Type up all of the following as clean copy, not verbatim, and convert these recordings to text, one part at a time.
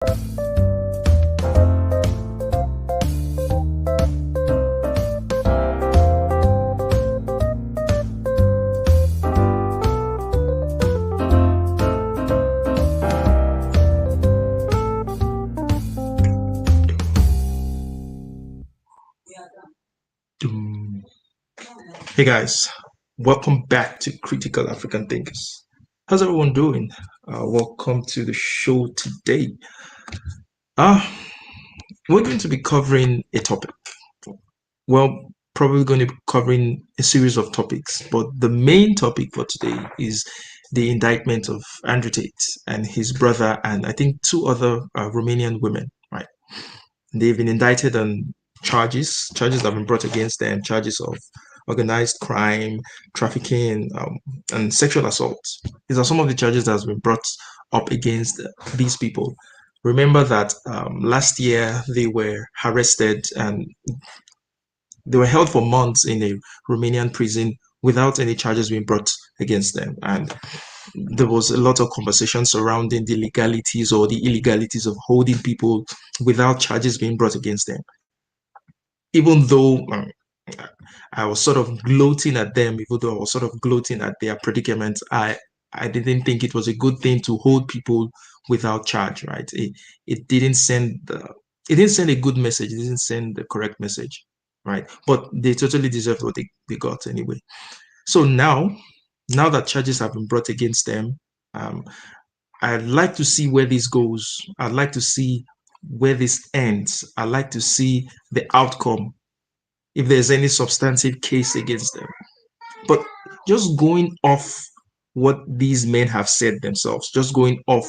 Hey guys, welcome back to Critical African Thinkers. How's everyone doing? Welcome to the show today. Uh, we're going to be covering a topic. Well, probably going to be covering a series of topics, but the main topic for today is the indictment of Andrew Tate and his brother, and I think two other Romanian women, right? They've been indicted on charges that have been brought against them, charges of organized crime, trafficking, and sexual assault. These are some of the charges that have been brought up against these people. Remember that last year they were arrested and they were held for months in a Romanian prison without any charges being brought against them. And there was a lot of conversation surrounding the legalities or the illegalities of holding people without charges being brought against them. Even though I was sort of gloating at them, even though I was sort of gloating at their predicament, I didn't think it was a good thing to hold people without charge, right? It didn't send a good message, it didn't send the correct message, right? But they totally deserved what they got anyway. So now that charges have been brought against them, um, I'd like to see where this goes. I'd like to see where this ends. I'd like to see the outcome, if there's any substantive case against them. But just going off what these men have said themselves, just going off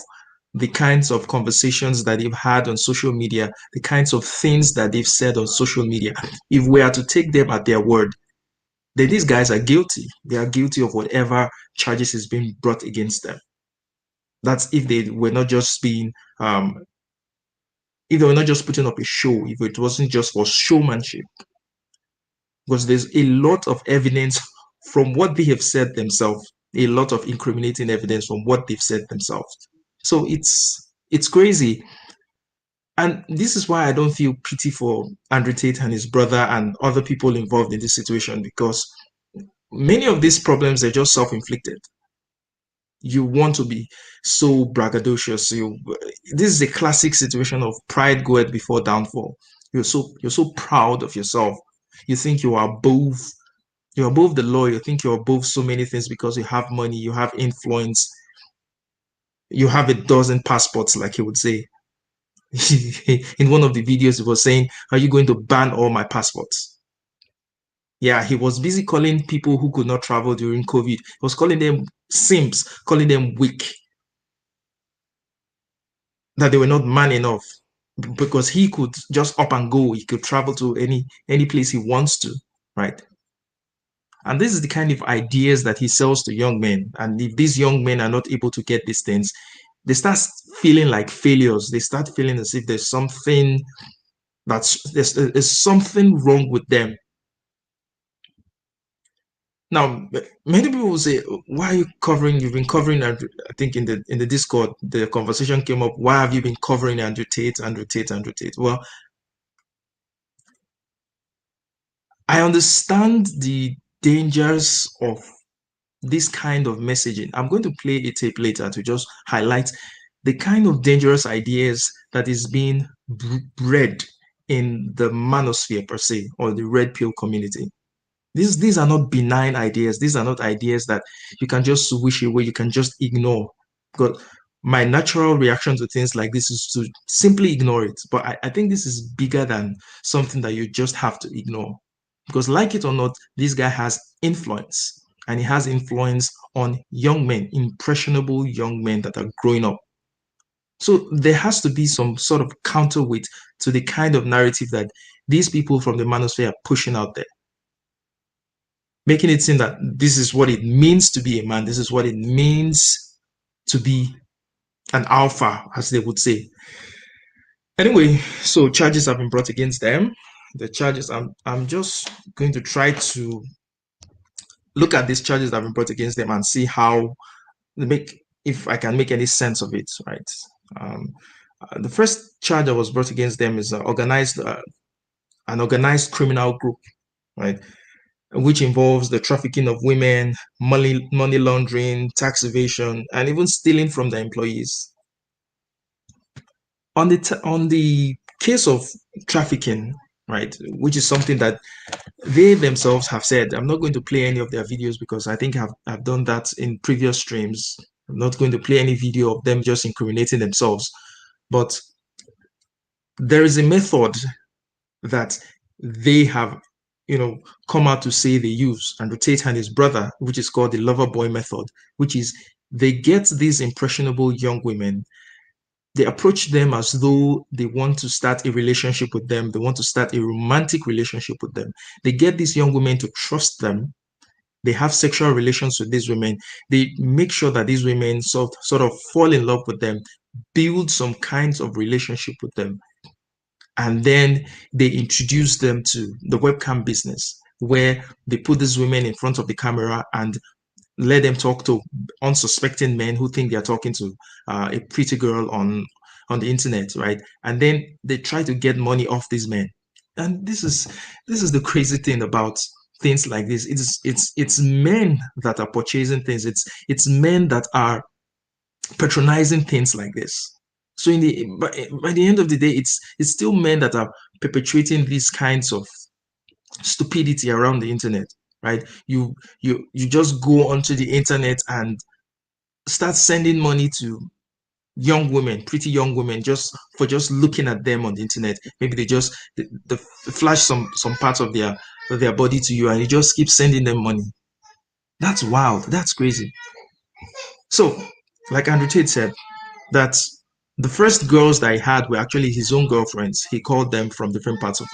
the kinds of conversations that they've had on social media, the kinds of things that they've said on social media, if we are to take them at their word, then these guys are guilty. They are guilty of whatever charges is being brought against them. That's if they were not just being, if they were not just putting up a show, if it wasn't just for showmanship. Because there's a lot of evidence from what they have said themselves, a lot of incriminating evidence from what they've said themselves. So it's crazy. And this is why I don't feel pity for Andrew Tate and his brother and other people involved in this situation, because many of these problems are just self-inflicted. You want to be so braggadocious. This is a classic situation of pride goeth before downfall. You're so proud of yourself. You think you're above the law. You think you're above so many things because you have money, you have influence, you have a dozen passports, like he would say. In one of the videos, he was saying, "Are you going to ban all my passports?" Yeah, he was busy calling people who could not travel during COVID. He was calling them simps, calling them weak, that they were not man enough because he could just up and go. He could travel to any place he wants to, right? And this is the kind of ideas that he sells to young men. And if these young men are not able to get these things, they start feeling like failures. They start feeling as if there's there's something wrong with them. Now, many people will say, "Why are you covering? You've been covering." I think in the Discord, the conversation came up. Why have you been covering Andrew Tate, Andrew Tate, Andrew Tate? Well, I understand the dangers of this kind of messaging. I'm going to play a tape later to just highlight the kind of dangerous ideas that is being bred in the manosphere per se, or the red pill community. These are not benign ideas. These are not ideas that you can just wish away, you can just ignore. Because my natural reaction to things like this is to simply ignore it. But I think this is bigger than something that you just have to ignore. Because like it or not, this guy has influence. And he has influence on young men, impressionable young men that are growing up. So there has to be some sort of counterweight to the kind of narrative that these people from the manosphere are pushing out there, making it seem that this is what it means to be a man. This is what it means to be an alpha, as they would say. Anyway, so charges have been brought against them. The charges, I'm just going to try to look at these charges that have been brought against them and see how if I can make any sense of it, right? Um, The first charge that was brought against them is an organized criminal group, right, which involves the trafficking of women, money laundering, tax evasion, and even stealing from their employees. On the case of trafficking, right, which is something that they themselves have said, I'm not going to play any of their videos because I think I've done that in previous streams. I'm not going to play any video of them just incriminating themselves. But there is a method that they have, you know, come out to say they use, Andrew Tate and his brother, which is called the lover boy method, which is they get these impressionable young women, they approach them as though they want to start a relationship with them, they want to start a romantic relationship with them. They get these young women to trust them. They have sexual relations with these women. They make sure that these women sort of fall in love with them, build some kinds of relationship with them, and then they introduce them to the webcam business where they put these women in front of the camera and let them talk to unsuspecting men who think they're talking to a pretty girl on the internet, right? And then they try to get money off these men. And this is the crazy thing about things like this. It's men that are purchasing things. It's men that are patronizing things like this. So by the end of the day, it's still men that are perpetuating these kinds of stupidity around the internet, right? You just go onto the internet and start sending money to young women, pretty young women, just looking at them on the internet. Maybe they flash some parts of their body to you, and you just keep sending them money. That's wild. That's crazy. So, like Andrew Tate said, that the first girls that he had were actually his own girlfriends. He called them from different parts of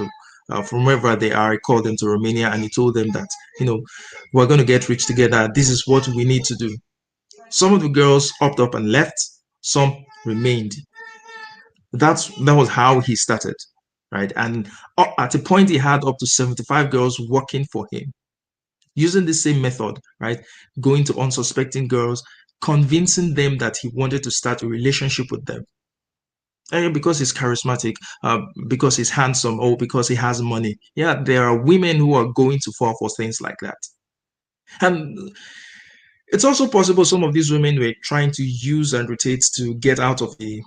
from wherever they are. He called them to Romania and he told them that, we're going to get rich together. This is what we need to do. Some of the girls hopped up and left. Some remained. That was how he started, right? And at a point, he had up to 75 girls working for him using the same method, right? Going to unsuspecting girls, convincing them that he wanted to start a relationship with them. And because he's charismatic, because he's handsome, or because he has money. Yeah, there are women who are going to fall for things like that. And it's also possible some of these women were trying to use and rotate to get out of the,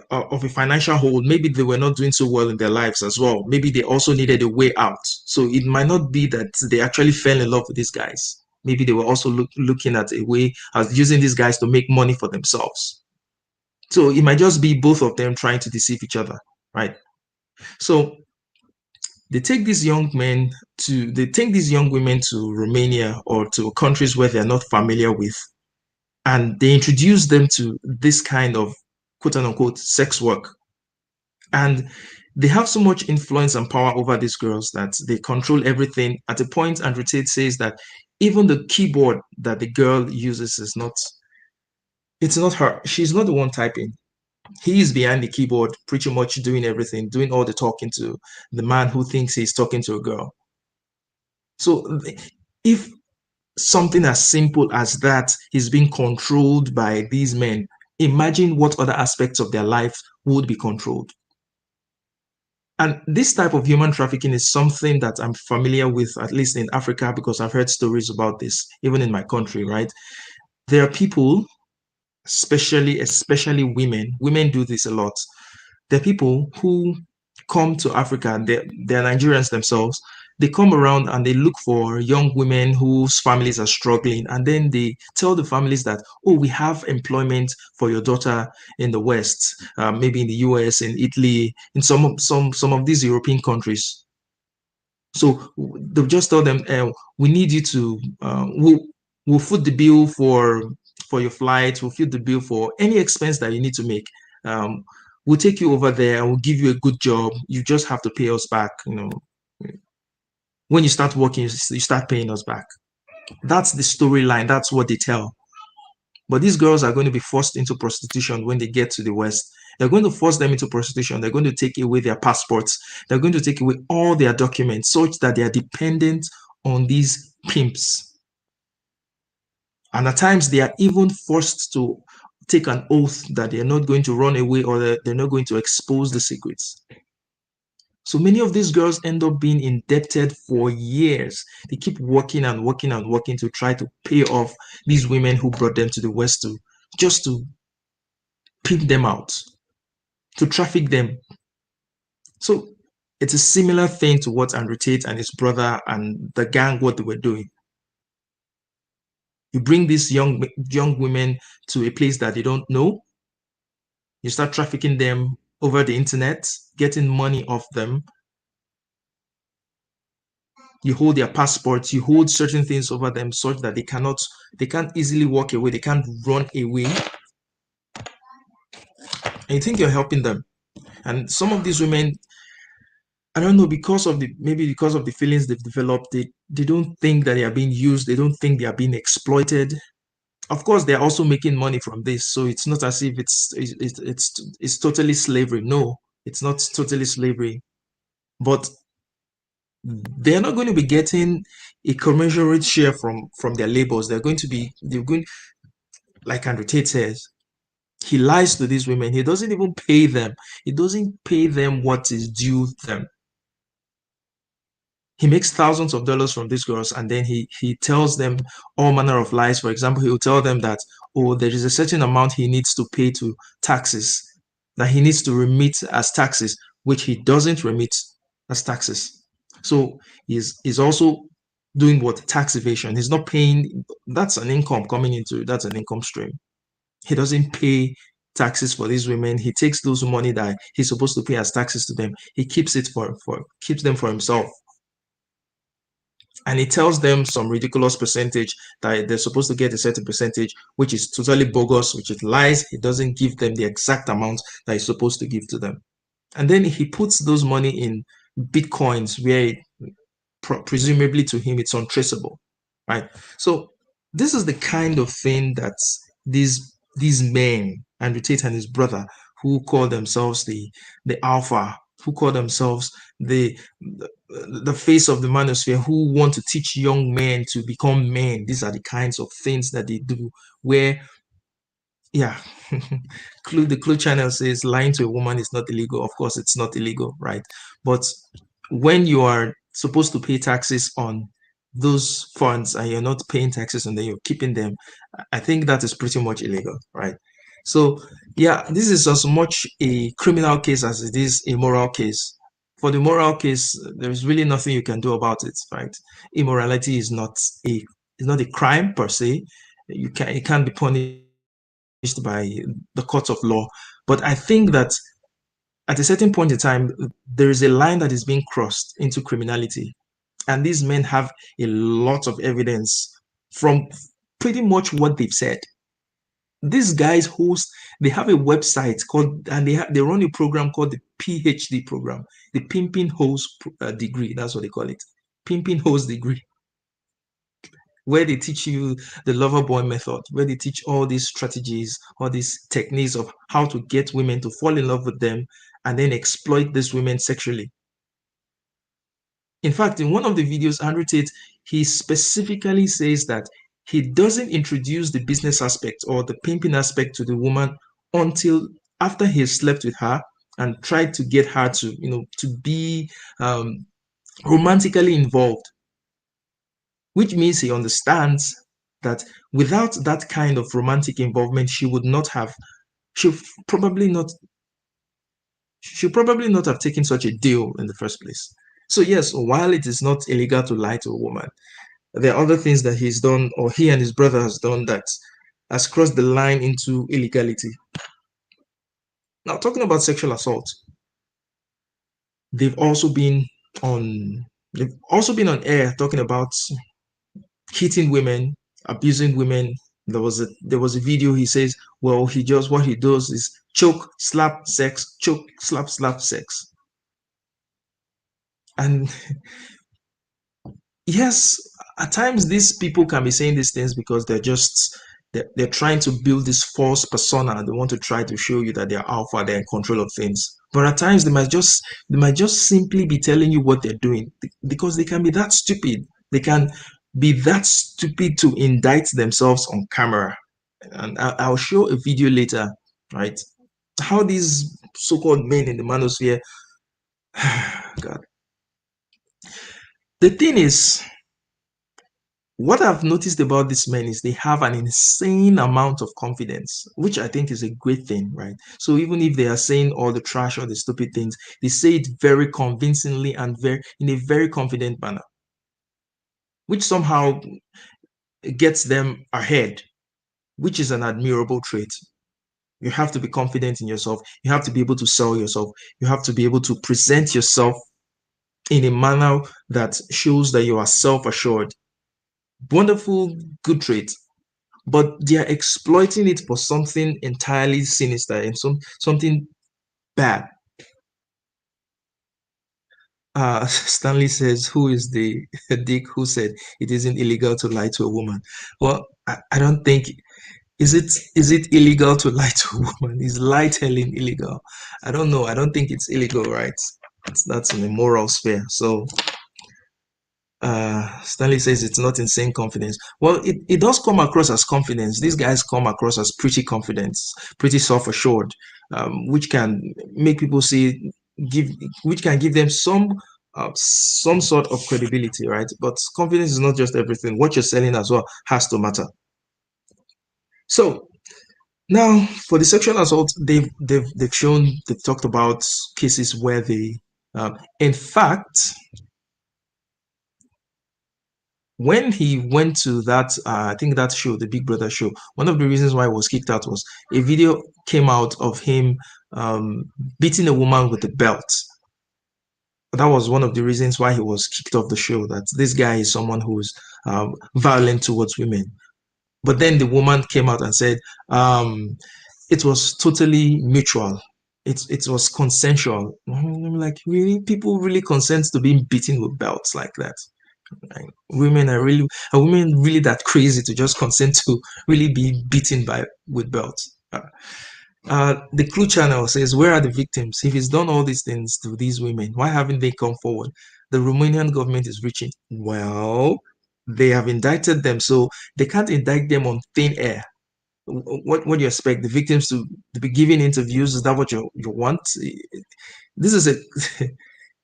of a financial hole. Maybe they were not doing so well in their lives as well. Maybe they also needed a way out. So it might not be that they actually fell in love with these guys. Maybe they were also looking at a way as using these guys to make money for themselves. So it might just be both of them trying to deceive each other, right? So they take these young women to Romania or to countries where they're not familiar with, and they introduce them to this kind of quote unquote sex work. And they have so much influence and power over these girls that they control everything. At a point, Andrew Tate says that even the keyboard that the girl uses it's not her. She's not the one typing. He is behind the keyboard, pretty much doing everything, doing all the talking to the man who thinks he's talking to a girl. So if something as simple as that is being controlled by these men, imagine what other aspects of their life would be controlled. And this type of human trafficking is something that I'm familiar with, at least in Africa, because I've heard stories about this, even in my country, right? There are people, especially women do this a lot. There are people who come to Africa, they're Nigerians themselves. They come around and they look for young women whose families are struggling. And then they tell the families that, oh, we have employment for your daughter in the West, maybe in the US, in Italy, in some of these European countries. So they'll just tell them, we need you to, we'll foot the bill for your flight, we'll foot the bill for any expense that you need to make. We'll take you over there and we'll give you a good job. You just have to pay us back. When you start working, you start paying us back. That's the storyline. That's what they tell. But these girls are going to be forced into prostitution when they get to the West. They're going to force them into prostitution. They're going to take away their passports. They're going to take away all their documents such that they are dependent on these pimps. And at times they are even forced to take an oath that they're not going to run away or that they're not going to expose the secrets. So many of these girls end up being indebted for years. They keep working and working and working to try to pay off these women who brought them to the West to just to pimp them out, to traffic them. So it's a similar thing to what Andrew Tate and his brother and the gang, what they were doing. You bring these young women to a place that they don't know. You start trafficking them over the internet, getting money off them. You hold their passports, you hold certain things over them such that they can't easily walk away, they can't run away. And you think you're helping them. And some of these women, I don't know, maybe because of the feelings they've developed, they don't think that they are being used, they don't think they are being exploited. Of course, they're also making money from this, so it's not as if it's totally slavery. No, it's not totally slavery, but they're not going to be getting a commensurate share from their labors. They're going, like Andrew Tate says, he lies to these women. He doesn't even pay them. He doesn't pay them what is due them. He makes thousands of dollars from these girls, and then he tells them all manner of lies. For example, he will tell them that, oh, there is a certain amount he needs to pay to taxes, that he needs to remit as taxes, which he doesn't remit as taxes. So he's also doing what? Tax evasion. He's not paying. That's an income coming into. That's an income stream. He doesn't pay taxes for these women. He takes those money that he's supposed to pay as taxes to them. He keeps it for keeps them for himself. And he tells them some ridiculous percentage that they're supposed to get a certain percentage, which is totally bogus, which is lies. He doesn't give them the exact amount that he's supposed to give to them. And then he puts those money in bitcoins where presumably to him it's untraceable, right? So this is the kind of thing that these men, Andrew Tate and his brother, who call themselves the alpha, who call themselves the face of the manosphere, who want to teach young men to become men. These are the kinds of things that they do, where, yeah, the Clue channel says lying to a woman is not illegal. Of course, it's not illegal, right? But when you are supposed to pay taxes on those funds and you're not paying taxes and then you're keeping them, I think that is pretty much illegal, right? So, yeah, this is as much a criminal case as it is a moral case. For the moral case, there's really nothing you can do about it, right? Immorality is not a crime per se. It can't be punished by the courts of law. But I think that at a certain point in time, there is a line that is being crossed into criminality. And these men have a lot of evidence from pretty much what they've said. These guys host, they have a website called, and they run a program called the PhD program, the Pimping Hose degree. That's what they call it. Pimping Hose degree, where they teach you the lover boy method, where they teach all these strategies, all these techniques of how to get women to fall in love with them and then exploit these women sexually. In fact, in one of the videos, Andrew Tate, he specifically says that he doesn't introduce the business aspect or the pimping aspect to the woman until after he has slept with her and tried to get her to, to be romantically involved, which means he understands that without that kind of romantic involvement, she probably not should probably not have taken such a deal in the first place. So yes, while it is not illegal to lie to a woman, there are other things that he's done or he and his brother has done that has crossed the line into illegality. Now, talking about sexual assault, they've also been on they've also been on air talking about hitting women, abusing women. There was a video. He says, well, what he does is choke, slap, sex, choke, slap, slap, sex. And yes, at times these people can be saying these things because they're trying to build this false persona. They want to try to show you that they're alpha, they're in control of things. But at times they might just simply be telling you what they're doing because they can be that stupid. They can be that stupid to indict themselves on camera. And I'll show a video later, right? How these so-called men in the manosphere, God. The thing is, what I've noticed about these men is they have an insane amount of confidence, which I think is a great thing, right? So even if they are saying all the trash or the stupid things, they say it very convincingly and very in a very confident manner, which somehow gets them ahead, which is an admirable trait. You have to be confident in yourself. You have to be able to sell yourself. You have to be able to present yourself in a manner that shows that you are self-assured. Wonderful, good trait. But they are exploiting it for something entirely sinister and something bad. Stanley says, "Who is the dick who said it isn't illegal to lie to a woman?" Well, I don't think is it illegal to lie to a woman? Is lie telling illegal? I don't know. I don't think it's illegal, right? That's in the moral sphere. So Stanley says it's not insane confidence. Well, it does come across as confidence. These guys come across as pretty confident, pretty self-assured, which can make people see, give, which can give them some sort of credibility, right? But confidence is not just everything. What you're selling as well has to matter. So now, for the sexual assault, they've talked about cases where in fact, when he went to that, I think that show, the Big Brother show, one of the reasons why he was kicked out was a video came out of him beating a woman with a belt. That was one of the reasons why he was kicked off the show. That this guy is someone who's violent towards women. But then the woman came out and said it was totally mutual. It was consensual. I'm like, really? People really consent to being beaten with belts like that? Like, are women really that crazy to just consent to really be beaten with belts? The Clue channel says, where are the victims? If he's done all these things to these women, why haven't they come forward? The Romanian government is reaching. Well, they have indicted them, so they can't indict them on thin air. What do you expect the victims to be giving interviews? Is that what you want? This is a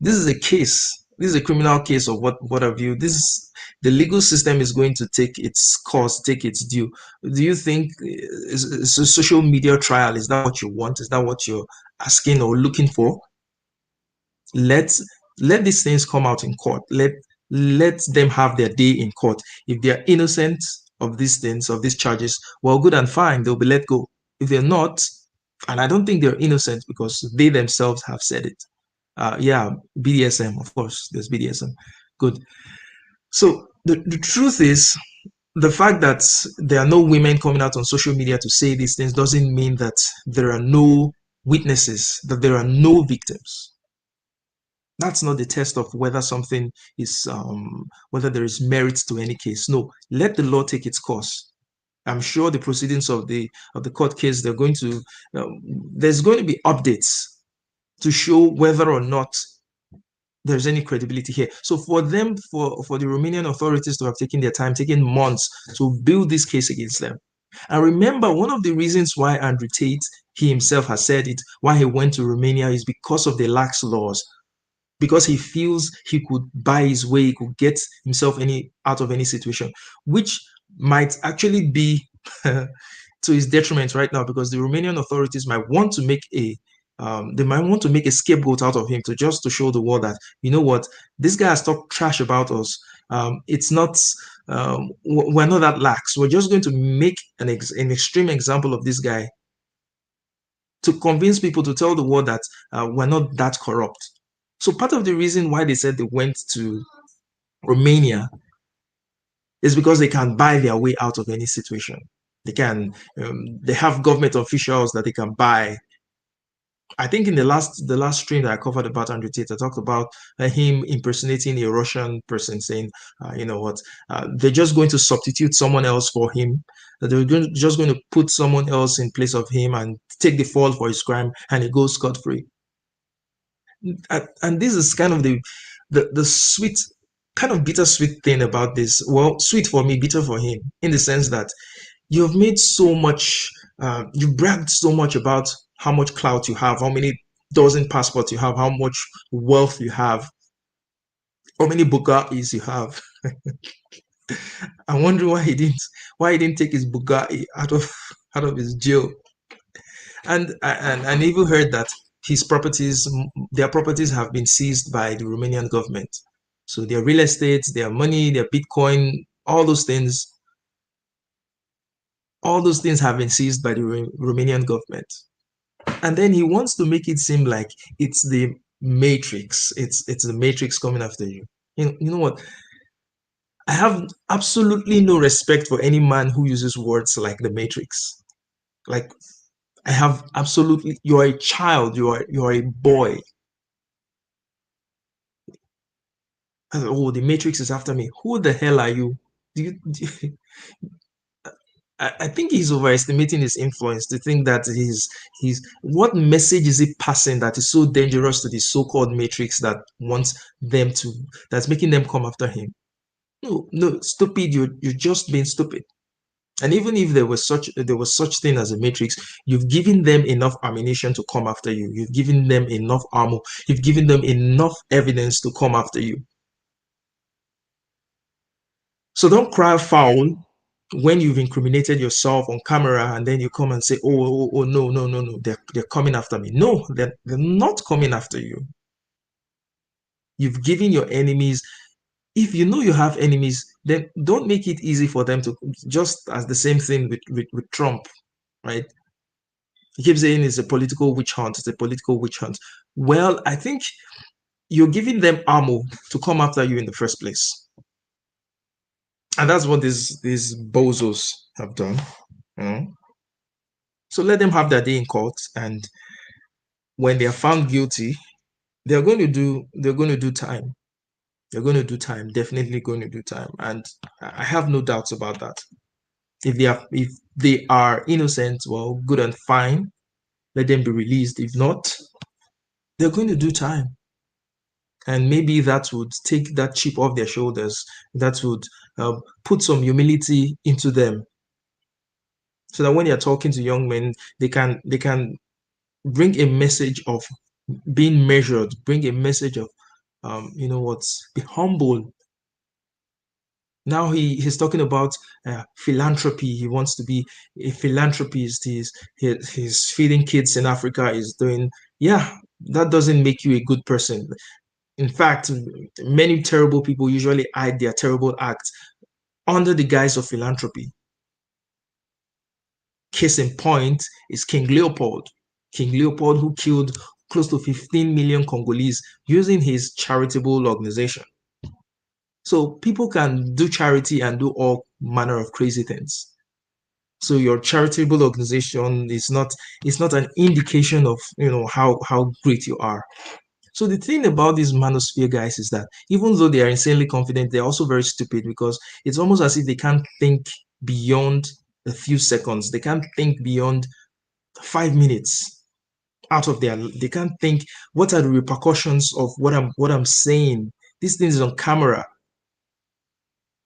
this is a case. This is a criminal case of what have you. This the legal system is going to take its course, take its due. Do you think is a social media trial? Is that what you want? Is that what you're asking or looking for? let let these things come out in court. Let them have their day in court. If they are innocent of these things, of these charges, well, good and fine, they'll be let go. If they're not, and I don't think they're innocent because they themselves have said it. Yeah, BDSM, of course, there's BDSM. Good. So the truth is, the fact that there are no women coming out on social media to say these things doesn't mean that there are no witnesses, that there are no victims. That's not the test of whether something is whether there is merit to any case. No, let the law take its course. I'm sure the proceedings of the court case, they're going to there's going to be updates to show whether or not there's any credibility here. So for them, for the Romanian authorities to have taken their time, taken months to build this case against them. And remember, one of the reasons why Andrew Tate, he himself has said it, why he went to Romania is because of the lax laws, because he feels he could buy his way, he could get himself out of any situation, which might actually be to his detriment right now, because the Romanian authorities might want to make a scapegoat out of him to show the world that, you know what, this guy has talked trash about us. It's not we're not that lax. We're just going to make an extreme example of this guy to convince people, to tell the world that we're not that corrupt. So part of the reason why they said they went to Romania is because they can buy their way out of any situation. They have government officials that they can buy. I think in the last stream that I covered about Andrew Tate, I talked about him impersonating a Russian person, saying, you know what, they're just going to substitute someone else for him. Just going to put someone else in place of him and take the fall for his crime, and he goes scot-free. And this is kind of the sweet, kind of bittersweet thing about this. Well, sweet for me, bitter for him, in the sense that you've made so much, you've bragged so much about how much clout you have, how many dozen passports you have, how much wealth you have, how many Bugattis you have. I'm wondering why he didn't take his Bugatti out of his jail. And I even heard that his properties, their properties have been seized by the Romanian government. So their real estate, their money, their Bitcoin, all those things have been seized by the Romanian government. And then he wants to make it seem like it's the Matrix. It's the Matrix coming after you. You know what? I have absolutely no respect for any man who uses words like the Matrix. Like, I have absolutely, you're a child, you're a boy. Oh, the Matrix is after me. Who the hell are you? I think he's overestimating his influence to think that he's what message is he passing that is so dangerous to the so-called Matrix that wants them to, that's making them come after him. No, stupid, you're just being stupid. And even if there was such thing as a Matrix, you've given them enough ammunition to come after you. You've given them enough ammo. You've given them enough evidence to come after you. So don't cry foul when you've incriminated yourself on camera and then you come and say, oh, no, they're coming after me. No, they're not coming after you. You've given your enemies, if you know you have enemies, then don't make it easy for them to, just as the same thing with Trump, right? He keeps saying it's a political witch hunt, it's a political witch hunt. Well, I think you're giving them ammo to come after you in the first place. And that's what these bozos have done. You know? So let them have their day in court, and when they are found guilty, they're going to do time. They're going to do time, definitely going to do time. And I have no doubts about that. If they are innocent, well, good and fine. Let them be released. If not, they're going to do time. And maybe that would take that chip off their shoulders. That would put some humility into them, so that when you're talking to young men, they can bring a message of being measured, bring a message of you know what, be humble. Now he's talking about philanthropy. He wants to be a philanthropist. He's feeding kids in Africa. He's doing, yeah, that doesn't make you a good person. In fact, many terrible people usually hide their terrible acts under the guise of philanthropy. Case in point is King Leopold. King Leopold, who killed close to 15 million Congolese using his charitable organization. So people can do charity and do all manner of crazy things. So your charitable organization is not, it's not an indication of, you know, how great you are. So the thing about these manosphere guys is that even though they are insanely confident, they're also very stupid, because it's almost as if they can't think beyond a few seconds. They can't think beyond 5 minutes out of their, they can't think what are the repercussions of what I'm saying. This thing is on camera.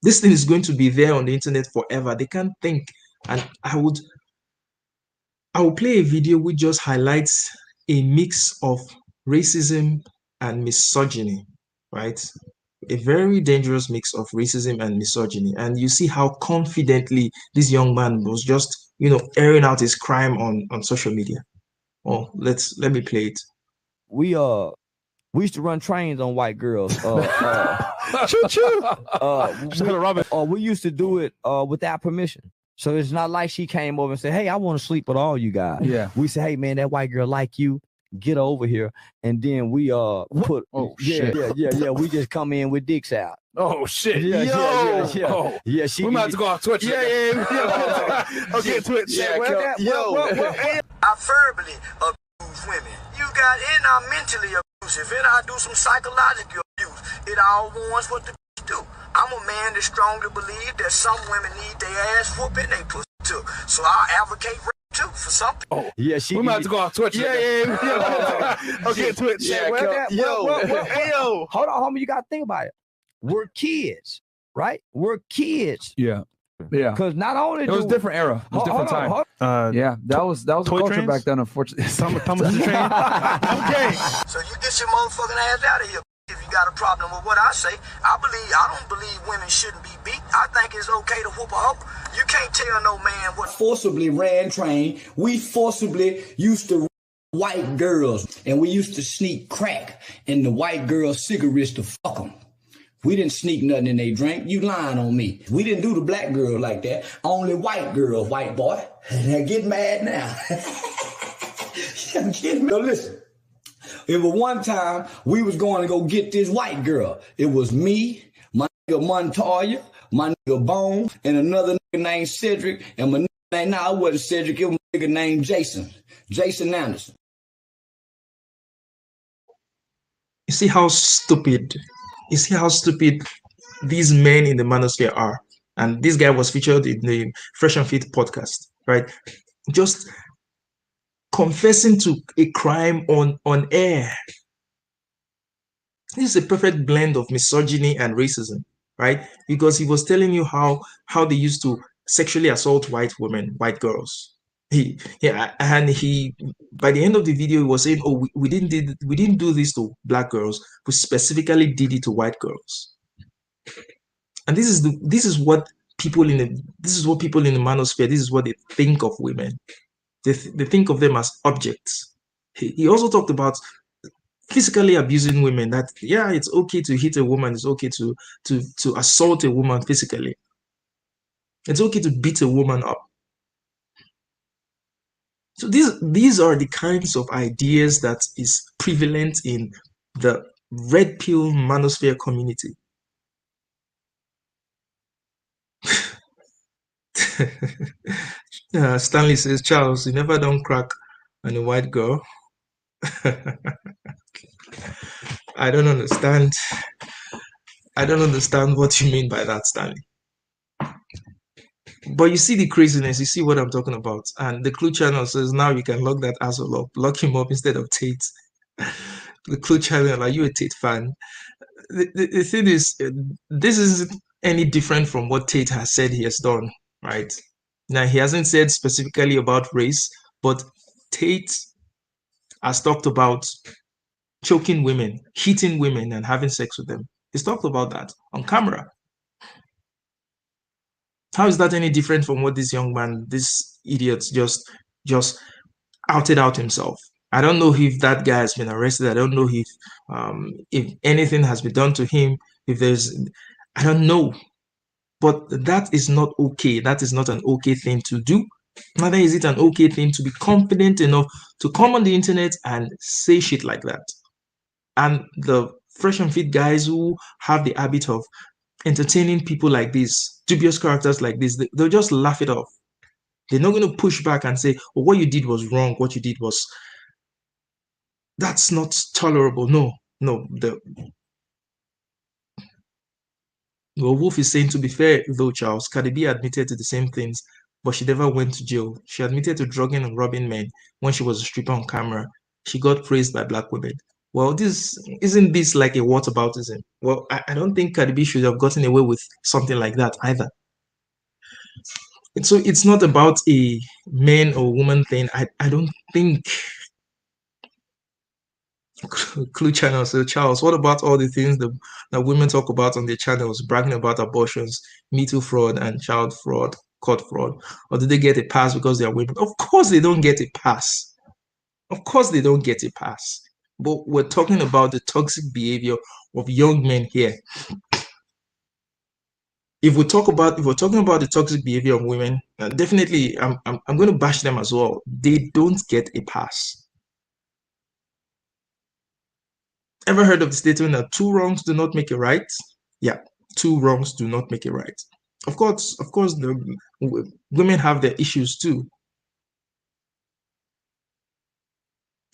This thing is going to be there on the internet forever. They can't think. And I will play a video which just highlights a mix of racism and misogyny, right? A very dangerous mix of racism and misogyny. And you see how confidently this young man was just, you know, airing out his crime on social media. Oh, let me play it. We used to run trains on white girls. Choo choo. We used to do it without permission. So it's not like she came over and said, "Hey, I want to sleep with all you guys." Yeah. We said, "Hey, man, that white girl like you. Get over here." And then we put. Oh yeah, shit. Yeah. We just come in with dicks out. Oh shit. Yeah. Oh. Yeah. We might have to go on Twitch. Yeah. Okay, Twitch. Yeah, I verbally abuse women. You got, and I'm mentally abusive, and I do some psychological abuse. It all warns what the do. I'm a man that strongly believe that some women need their ass whooping, they pussy too. So I advocate rape too for some people. Oh, yeah, we might have to go on Twitch. Yeah. Okay, Twitch. Yeah, Hold on, homie, you gotta think about it. We're kids, right? We're kids. Yeah. Yeah, because not only it was a different era. It was a different time. Yeah, that was a culture trains? Back then, unfortunately. Thomas the Train. Okay. So you get your motherfucking ass out of here if you got a problem with what I say. I don't believe women shouldn't be beat. I think it's okay to whoop a hoe. You can't tell no man what. Forcibly ran train. We forcibly used to white girls, and we used to sneak crack in the white girls' cigarettes to fuck them. We didn't sneak nothing in they drink. You lying on me. We didn't do the black girl like that. Only white girl, white boy. Now get mad now. No, listen. It was one time we was going to go get this white girl. It was me, my nigga Montoya, my nigga Bone, and another nigga named Cedric, and my nigga named, nah, it wasn't Cedric, it was a nigga named Jason Anderson. You see how stupid these men in the manosphere are. And this guy was featured in the Fresh and Fit podcast, right? Just confessing to a crime on air. This is a perfect blend of misogyny and racism, right? Because he was telling you how they used to sexually assault white women, white girls. He by the end of the video he was saying, oh, we didn't do this to black girls, we specifically did it to white girls. And this is what people in the manosphere, this is what they think of women. They think of them as objects. He also talked about physically abusing women, that yeah, it's okay to hit a woman, it's okay to assault a woman physically, it's okay to beat a woman up. So these are the kinds of ideas that is prevalent in the red pill manosphere community. Stanley says, Charles, you never done crack on a white girl. I don't understand what you mean by that, Stanley. But you see the craziness, you see what I'm talking about. And the Clue channel says now you can lock that asshole up, lock him up instead of Tate. The Clue channel, are you a Tate fan? The thing is, this isn't any different from what Tate has said he has done, right? Now, he hasn't said specifically about race, but Tate has talked about choking women, hitting women, and having sex with them. He's talked about that on camera. How is that any different from what this young man, this idiot, just outed out himself? I don't know if that guy has been arrested. I don't know if anything has been done to him. I don't know. But that is not okay. That is not an okay thing to do. Neither is it an okay thing to be confident enough to come on the internet and say shit like that. And the Fresh and Fit guys who have the habit of entertaining people like this, dubious characters like this, they'll just laugh it off. They're not going to push back and say, oh, what you did was wrong. What you did was... That's not tolerable. No. Well, Wolf is saying, to be fair, though, Charles, Cardi B admitted to the same things, but she never went to jail. She admitted to drugging and robbing men when she was a stripper on camera. She got praised by black women. Well, isn't this like a whataboutism? Well, I don't think Cardi B should have gotten away with something like that either. So it's not about a man or woman thing. I don't think. Clue channel. So Charles, what about all the things that women talk about on their channels, bragging about abortions, Me Too fraud, and child fraud, court fraud? Or do they get a pass because they are women? Of course they don't get a pass. Of course they don't get a pass. But we're talking about the toxic behavior of young men here. If we're talking about the toxic behavior of women, definitely I'm going to bash them as well. They don't get a pass. Ever heard of the statement that 2 wrongs do not make a right? Yeah, 2 wrongs do not make a right. Of course, the women have their issues too.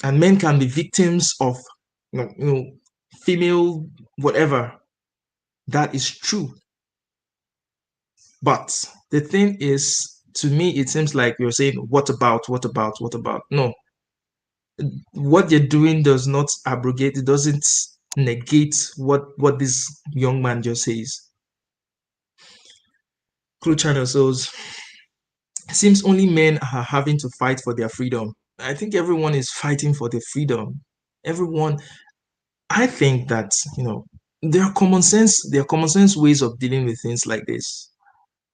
And men can be victims of, female whatever. That is true. But the thing is, to me, it seems like you're saying, what about? No. What you're doing does not abrogate, it doesn't negate what this young man just says. Clue Channel shows, it seems only men are having to fight for their freedom. I think everyone is fighting for their freedom. Everyone, I think that, there are common sense ways of dealing with things like this.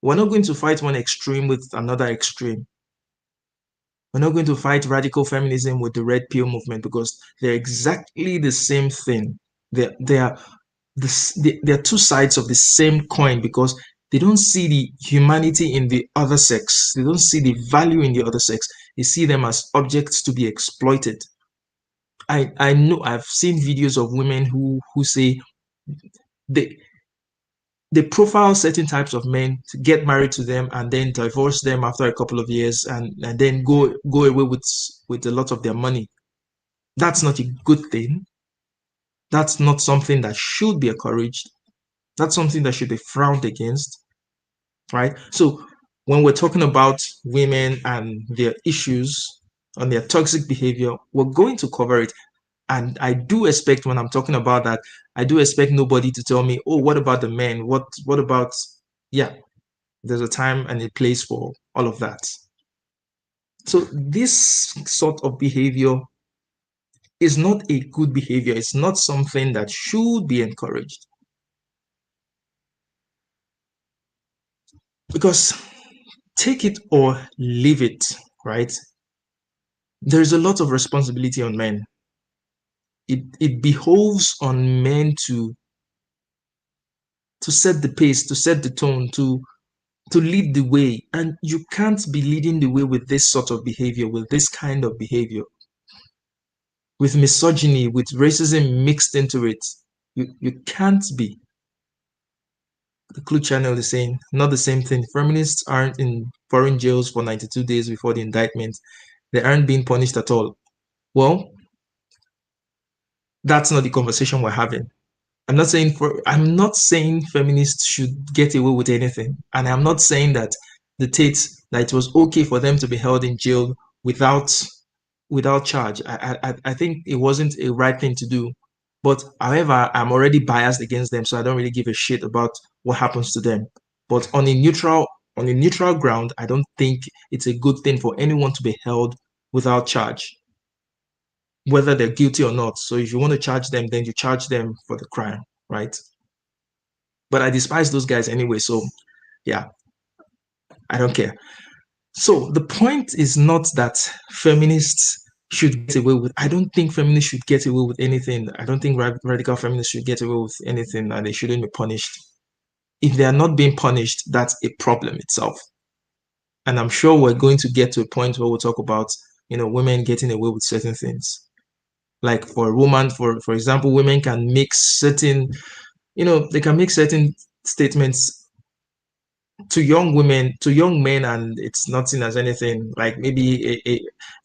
We're not going to fight one extreme with another extreme. We're not going to fight radical feminism with the red pill movement, because they're exactly the same thing. They're two sides of the same coin, because they don't see the humanity in the other sex. They don't see the value in the other sex. They see them as objects to be exploited. I know, I've seen videos of women who say they profile certain types of men to get married to them and then divorce them after a couple of years, and then go away with a lot of their money. That's not a good thing. That's not something that should be encouraged. That's something that should be frowned against, right? So when we're talking about women and their issues and their toxic behavior, we're going to cover it. And I do expect, when I'm talking about that, I do expect nobody to tell me, oh, what about the men? What about, yeah, there's a time and a place for all of that. So this sort of behavior is not a good behavior. It's not something that should be encouraged. Because take it or leave it, right? There's a lot of responsibility on men. It behoves on men to set the pace, to set the tone, to lead the way. And you can't be leading the way with this sort of behavior, with this kind of behavior, with misogyny, with racism mixed into it. You can't be. The Clue Channel is saying not the same thing. Feminists aren't in foreign jails for 92 days before the indictment. They aren't being punished at all. Well, that's not the conversation we're having. I'm not saying feminists should get away with anything. And I'm not saying that that it was okay for them to be held in jail without charge. I think it wasn't a right thing to do. But however, I'm already biased against them, so I don't really give a shit about what happens to them. But on a neutral ground, I don't think it's a good thing for anyone to be held without charge, whether they're guilty or not. So if you want to charge them, then you charge them for the crime, right? But I despise those guys anyway, so yeah, I don't care. So the point is not that feminists should get away with. I don't think feminists should get away with anything. I don't think radical feminists should get away with anything, and they shouldn't be punished. If they are not being punished, that's a problem itself. And I'm sure we're going to get to a point where we'll talk about, women getting away with certain things. Like for a woman, for example, women can make certain, they can make certain statements to young women, to young men, and it's not seen as anything. Like maybe a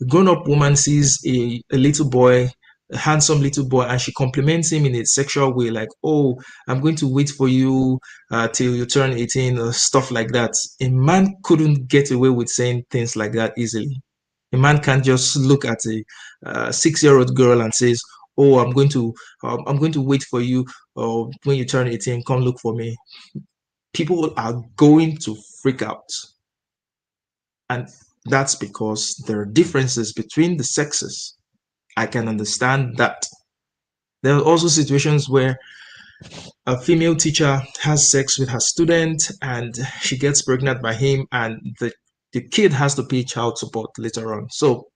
grown-up woman sees a little boy, a handsome little boy, and she compliments him in a sexual way, like, oh, I'm going to wait for you till you turn 18, or stuff like that. A man couldn't get away with saying things like that easily. A man can't just look at a 6-year-old girl and says, oh, I'm going to wait for you, or when you turn 18, come look for me. People are going to freak out. And that's because there are differences between the sexes. I can understand that. There are also situations where a female teacher has sex with her student and she gets pregnant by him, and the kid has to pay child support later on. So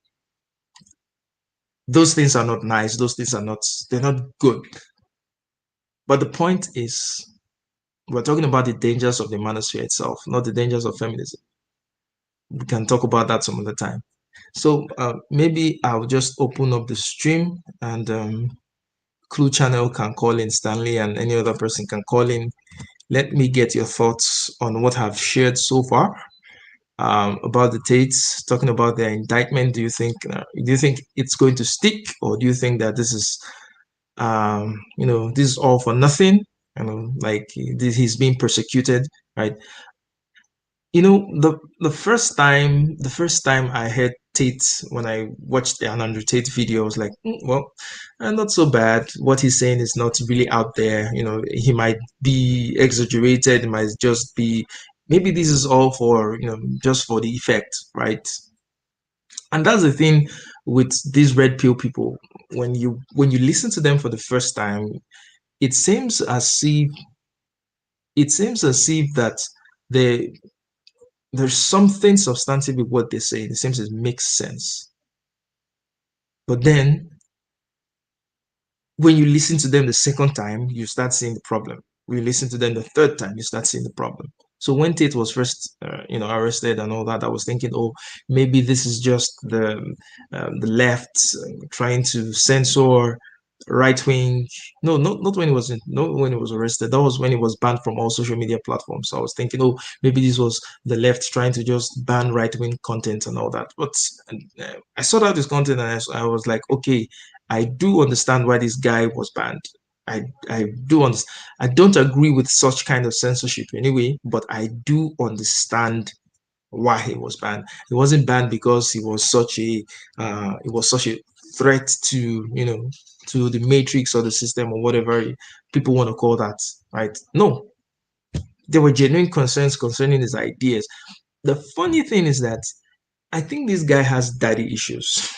those things are not nice. Those things they're not good. But the point is, we're talking about the dangers of the manosphere itself, not the dangers of feminism. We can talk about that some other time. So maybe I'll just open up the stream, and Clue Channel can call in, Stanley, and any other person can call in. Let me get your thoughts on what I've shared so far about the Tates, talking about their indictment. Do you think it's going to stick, or do you think that this is this is all for nothing? Like he's being persecuted, right? The first time I heard Tate, when I watched the Andrew Tate video, I was like, well, not so bad. What he's saying is not really out there. He might be exaggerated. It might just be maybe this is all for, just for the effect, right? And that's the thing with these red pill people. When you listen to them for the first time, it seems as if that they there's something substantive with what they say. It seems it makes sense. But then when you listen to them the second time, you start seeing the problem. When you listen to them the third time, you start seeing the problem. So when Tate was first, arrested and all that, I was thinking, oh, maybe this is just the left trying to censor right wing. No, not when he was not when he was arrested. That was when he was banned from all social media platforms. So I was thinking, oh, maybe this was the left trying to just ban right wing content and all that. But I saw that this content and I was like, okay, I do understand why this guy was banned. I do understand. I don't agree with such kind of censorship anyway, but I do understand why he was banned. He wasn't banned because he was such a threat to to the matrix or the system or whatever people want to call that, right? No, there were genuine concerns concerning his ideas. The funny thing is that I think this guy has daddy issues.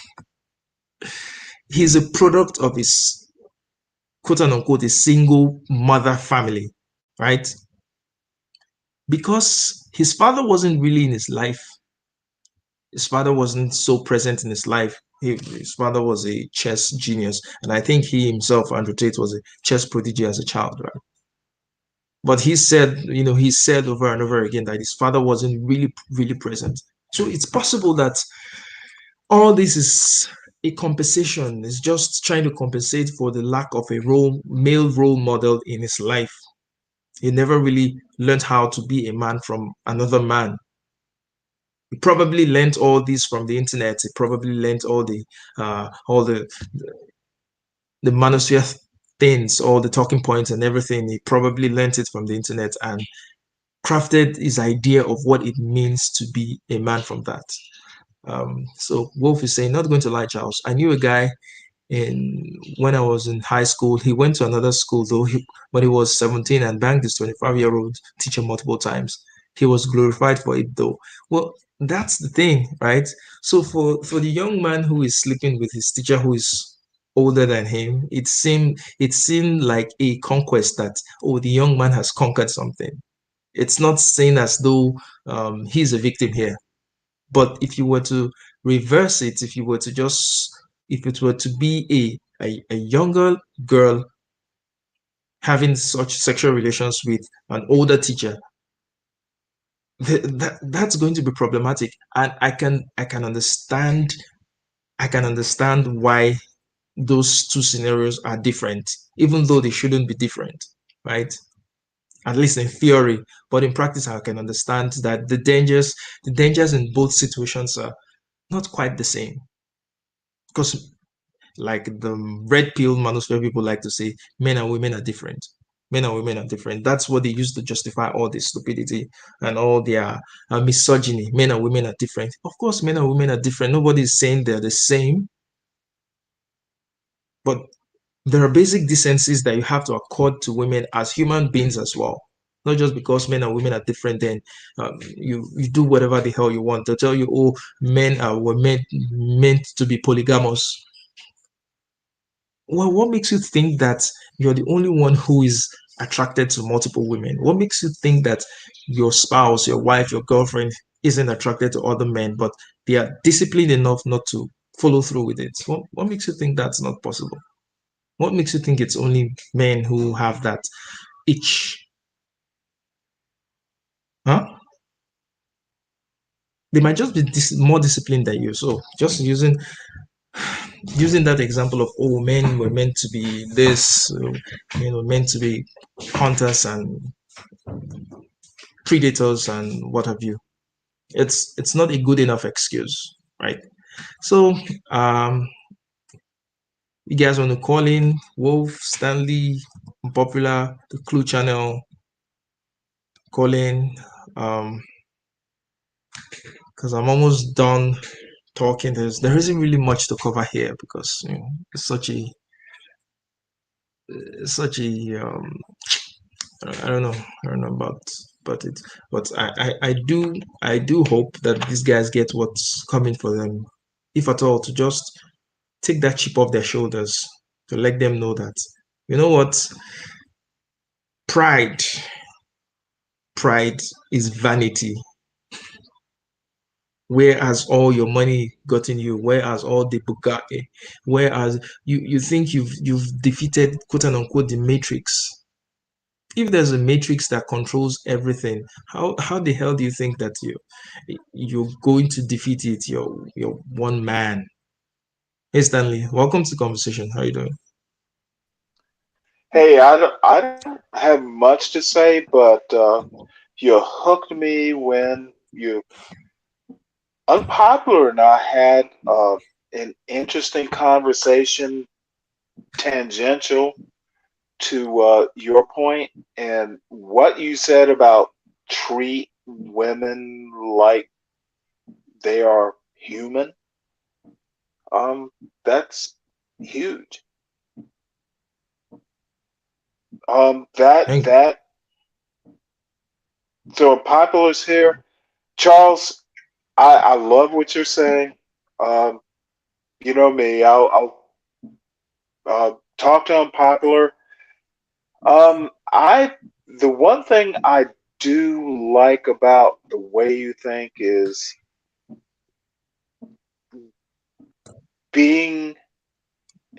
He's a product of his quote unquote a single mother family, right? Because his father wasn't really in his life. His father wasn't so present in his life. His father was a chess genius, and I think he himself, Andrew Tate, was a chess prodigy as a child, right? But he said over and over again that his father wasn't really, really present. So it's possible that all this is a compensation. It's just trying to compensate for the lack of a male role model in his life. He never really learned how to be a man from another man. He probably learned all this from the internet. He probably learned all the manosphere things, all the talking points and everything. He probably learned it from the internet and crafted his idea of what it means to be a man from that. So Wolf is saying, not going to lie, Charles. I knew a guy when I was in high school. He went to another school though when he was 17 and banged his 25-year-old teacher multiple times. He was glorified for it though. Well, that's the thing, right? So for the young man who is sleeping with his teacher who is older than him, it seemed like a conquest that, oh, the young man has conquered something. It's not saying as though he's a victim here. But if you were to reverse it, if it were to be a younger girl having such sexual relations with an older teacher, that's going to be problematic. And I can understand why those two scenarios are different, even though they shouldn't be different, right? At least in theory, but in practice, I can understand that the dangers in both situations are not quite the same. Because, like the red pill manosphere people like to say, men and women are different. Men and women are different. That's what they use to justify all this stupidity and all their misogyny. Men and women are different. Of course, men and women are different. Nobody is saying they're the same, but there are basic decencies that you have to accord to women as human beings as well. Not just because men and women are different, then you do whatever the hell you want. They'll tell you, oh, were meant to be polygamous. Well, what makes you think that you're the only one who is attracted to multiple women? What makes you think that your spouse, your wife, your girlfriend isn't attracted to other men, but they are disciplined enough not to follow through with it? What makes you think that's not possible? What makes you think it's only men who have that itch? Huh? They might just be more disciplined than you. So just using that example of, oh, men were meant to be this, meant to be hunters and predators and what have you. It's not a good enough excuse, right? So you guys want to call in Wolf, Stanley, Popular, the Clue Channel, call in, because I'm almost done talking. There isn't really much to cover here because it's such a I don't know about But I do hope that these guys get what's coming for them, if at all, to just take that chip off their shoulders, to let them know that, you know what, pride pride is vanity. Where has all your money gotten you? Where has all the Bugatti? Where has you think you've defeated, quote unquote, the matrix? If there's a matrix that controls everything, how the hell do you think that you're going to defeat it? You're one man. Hey Stanley, welcome to the conversation. How you doing? Hey, I don't have much to say, but you hooked me when you unpopular and I had an interesting conversation tangential to your point and what you said about treat women like they are human. That's huge. Thank you. That so unpopular's here. Charles, I love what you're saying. Um, you know me, I'll talk to unpopular. I the one thing I do like about the way you think is being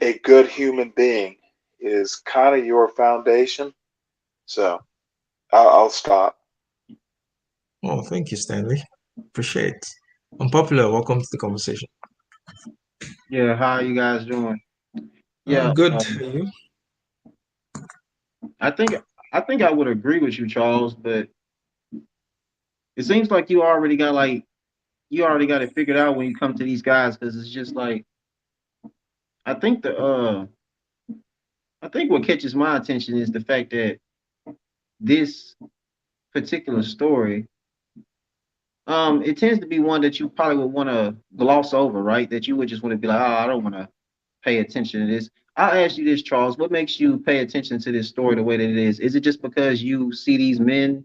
a good human being is kind of your foundation. So I'll stop. Oh, thank you, Stanley. Appreciate. Unpopular, welcome to the conversation. Yeah, how are you guys doing? Yeah, Good. You? I think I think I would agree with you, Charles, but it seems like you already got it figured out when you come to these guys because it's just like I think the I think what catches my attention is the fact that this particular story it tends to be one that you probably would want to gloss over, right? That you would just want to be like, oh, I don't want to pay attention to this. I'll ask you this, Charles. What makes you pay attention to this story the way that it is? Is it just because you see these men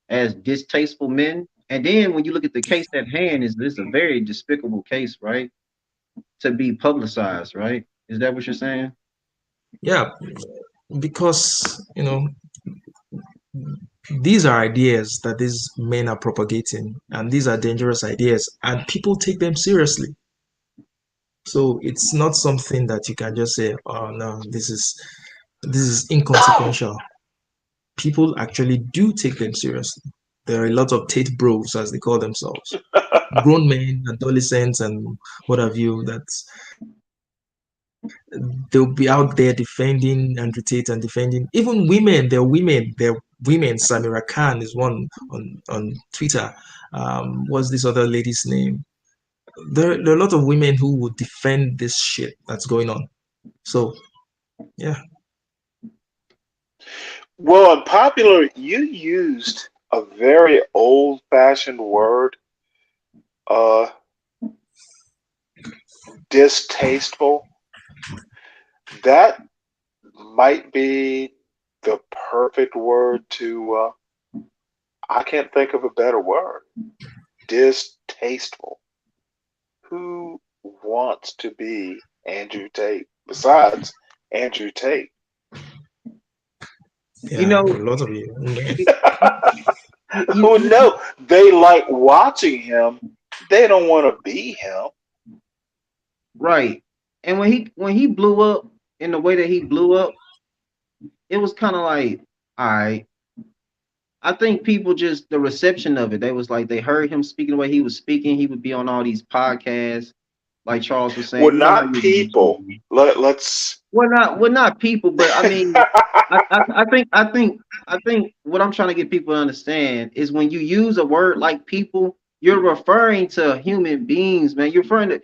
as distasteful men? And then when you look at the case at hand, is this a very despicable case, right? To be publicized, right? Is that what you're saying? Yeah, because these are ideas that these men are propagating, and these are dangerous ideas, and people take them seriously. So it's not something that you can just say, "Oh no, this is inconsequential." People actually do take them seriously. There are a lot of Tate bros, as they call themselves, grown men, adolescents, and what have you. That they'll be out there defending Andrew Tate and defending even women. They're women. They're women. Samira Khan is one on Twitter. What's this other lady's name? There are a lot of women who would defend this shit that's going on. So yeah, Well, unpopular, you used a very old-fashioned word, uh, distasteful. That might be the perfect word to, I can't think of a better word. Distasteful. Who wants to be Andrew Tate besides Andrew Tate? You yeah, a know, lot of you. Oh no, they like watching him. They don't want to be him. right. And when he blew up in the way that he blew up, it was kind of like, all right. I think people just the reception of it. They was like they heard him speaking the way he was speaking. He would be on all these podcasts, like Charles was saying. Well, You know how not you people. Let's. we're not people, but I mean, I think what I'm trying to get people to understand is when you use a word like people, you're referring to human beings, man. You're referring to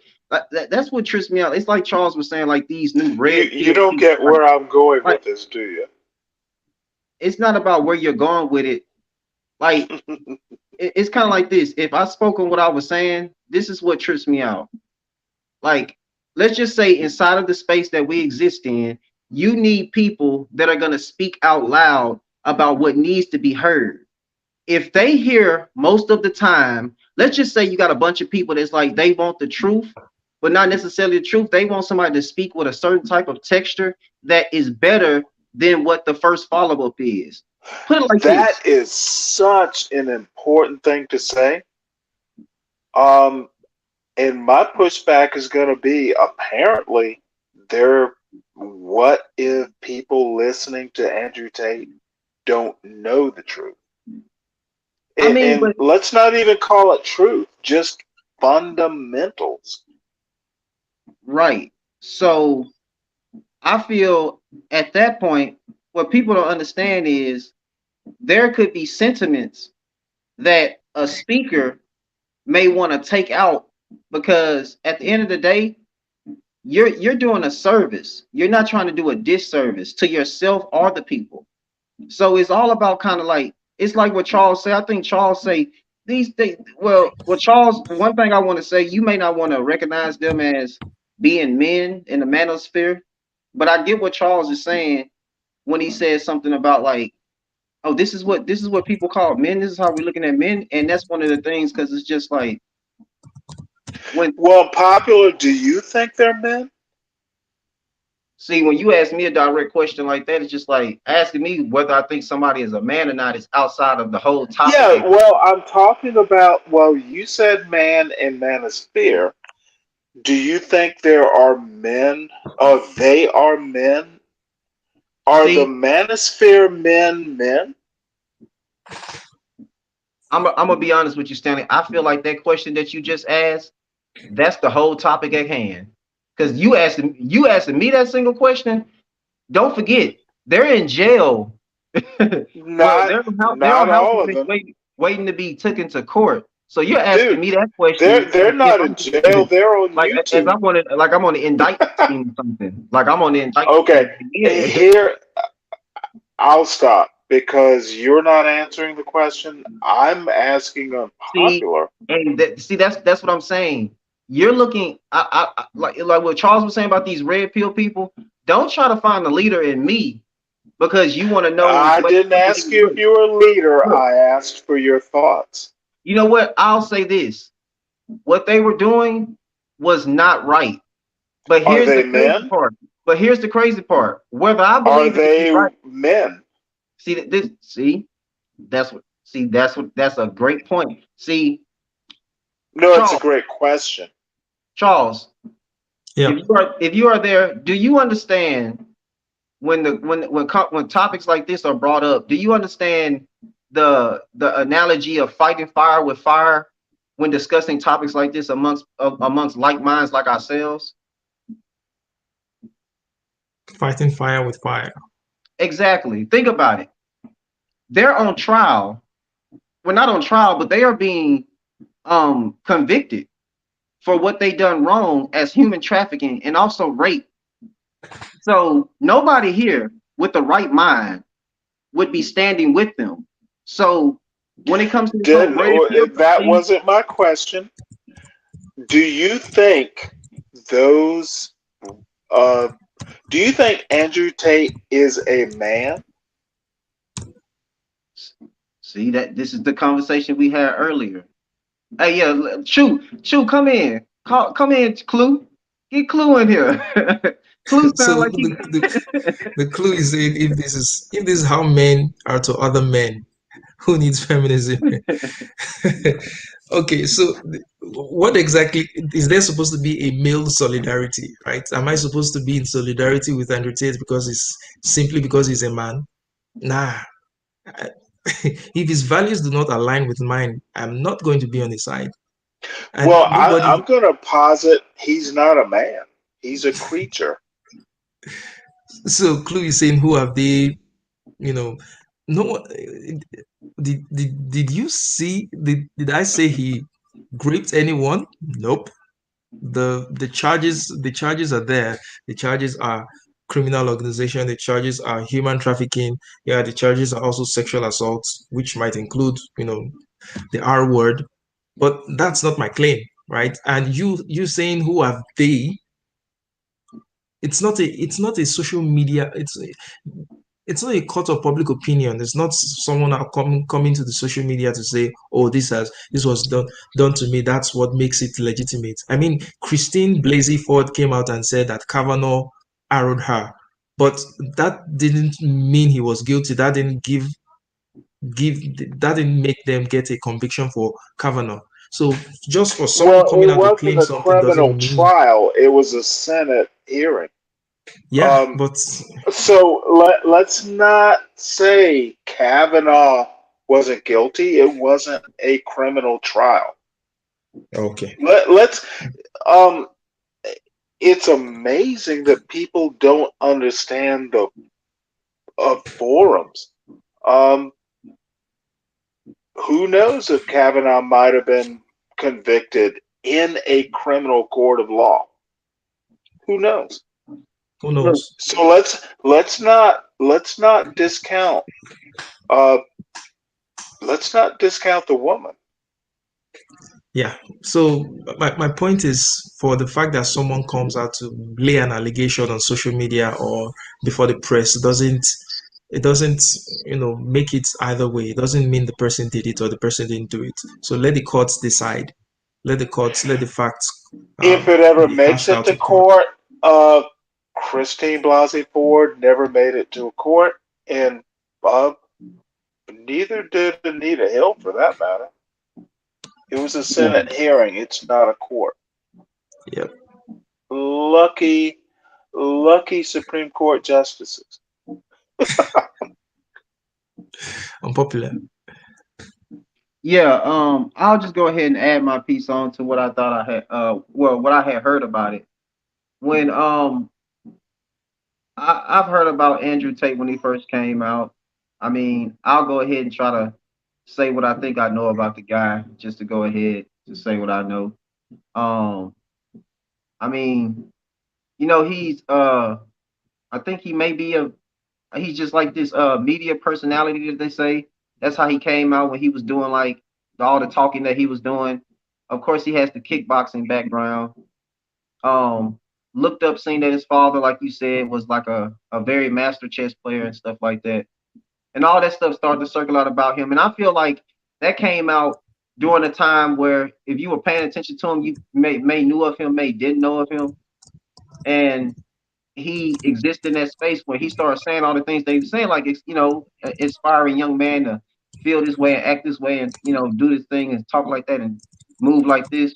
that's what trips me out. It's like Charles was saying, like these new You red you pill don't people, get where I'm going like with this, do you? it's not about where you're going with it. Like it's kind of like this. If I spoke on what I was saying, this is what trips me out. Like, let's just say inside of the space that we exist in, you need people that are going to speak out loud about what needs to be heard. if they hear most of the time, let's just say you got a bunch of people that's like they want the truth, but not necessarily the truth. They want somebody to speak with a certain type of texture that is better than what the first follow-up is. Put it like that this. is such an important thing to say. And my pushback is going to be, apparently, what if people listening to Andrew Tate don't know the truth? And let's not even call it truth, just fundamentals. Right. So I feel at that point, what people don't understand is there could be sentiments that a speaker may want to take out, because at the end of the day, you're doing a service. You're not trying to do a disservice to yourself or the people. So it's all about kind of like, it's like what Charles said. I think Charles say these things. Well, what Charles, one thing I want to say, you may not want to recognize them as being men in the manosphere, but I get what Charles is saying when he says something about like, oh, this is what people call men. This is how we're looking at men, and that's one of the things, because it's just like well, Popular, do you think they're men? See, when you ask me a direct question like that, it's just like asking me whether I think somebody is a man or not is outside of the whole topic. Yeah, well, I'm talking about, well, you said man and manosphere. Do you think there are men, they are men? Are the manosphere men? I'm gonna be honest with you, Stanley. I feel like that question that you just asked, that's the whole topic at hand. Because you asking me that single question, don't forget, they're in jail. Not all of them. Waiting to be taken to court. So you're asking me that question. They're not in jail. They're on YouTube. As I'm on the indictment team or something. Like I'm on the indictment. Okay, here I'll stop because you're not answering the question. I'm asking a Popular. That's what I'm saying. You're looking. Like what Charles was saying about these red pill people. Don't try to find the leader in me, because you want to know. I didn't ask you if you were a leader. I asked for your thoughts. You know what? I'll say this. What they were doing was not right. But here's the crazy part. Whether I believe are they right, men? That's a great point. See, no, Charles, it's a great question. Charles, yeah. If you are there, do you understand when topics like this are brought up? Do you understand the analogy of fighting fire with fire when discussing topics like this amongst like minds like ourselves? Fighting fire with fire. Exactly. Think about it. They're on trial. Well, not on trial, but they are being convicted for what they done wrong as human trafficking and also rape. So nobody here with the right mind would be standing with them. So when it comes to that wasn't my question. Do you think those? Do you think Andrew Tate is a man? See that this is the conversation we had earlier. Hey, yeah, Chew, come in. Come in, Clue. Get Clue in here. Clue sound like the clue is if this is how men are to other men, who needs feminism? Okay, so what exactly is there supposed to be a male solidarity, right? Am I supposed to be in solidarity with Andrew Tate because he's a man? Nah. If his values do not align with mine, I'm not going to be on his side. And well, I'm going to posit he's not a man. He's a creature. So Clue is saying, who have they, no, did you see, did I say he raped anyone? Nope. The charges are there. The charges are criminal organization. The charges are human trafficking. Yeah, the charges are also sexual assault, which might include, the R word. But that's not my claim, right? And you saying who have they? It's not a social media. it's not a court of public opinion. It's not someone coming to the social media to say, "Oh, this was done to me." That's what makes it legitimate. I mean, Christine Blasey Ford came out and said that Kavanaugh arrowed her, but that didn't mean he was guilty. That didn't that didn't make them get a conviction for Kavanaugh. So just for someone coming it out to wasn't claim a something criminal doesn't mean, trial. It was a Senate hearing. yeah, but So let's not say Kavanaugh wasn't guilty. It wasn't a criminal trial. okay. Let's it's amazing that people don't understand the forums. Who knows if Kavanaugh might have been convicted in a criminal court of law? Who knows? Who knows? So let's not discount the woman. Yeah. So my point is, for the fact that someone comes out to lay an allegation on social media or before the press doesn't make it either way. It doesn't mean the person did it or the person didn't do it. So let the courts decide. Let the facts If it ever be makes hashed it out to in court. court, Christine Blasey Ford never made it to a court, and neither did Anita Hill, for that matter. It was a Senate hearing. It's not a court. Yep. Lucky Supreme Court justices. Unpopular. Yeah, I'll just go ahead and add my piece on to what I thought I had, what I had heard about it. When I've heard about Andrew Tate when he first came out. I mean, I'll go ahead and try to say what I think I know about the guy, just to go ahead to say what I know. I mean, he's I think he may be he's just like this media personality that they say. That's how he came out when he was doing like all the talking that he was doing. Of course, he has the kickboxing background. Looked up, seen that his father, like you said, was like a very master chess player and stuff like that. And all that stuff started to circle out about him. And I feel like that came out during a time where if you were paying attention to him, you may knew of him, may didn't know of him. And he existed in that space where he started saying all the things that he was saying, like, inspiring young man to feel this way and act this way and, do this thing and talk like that and move like this.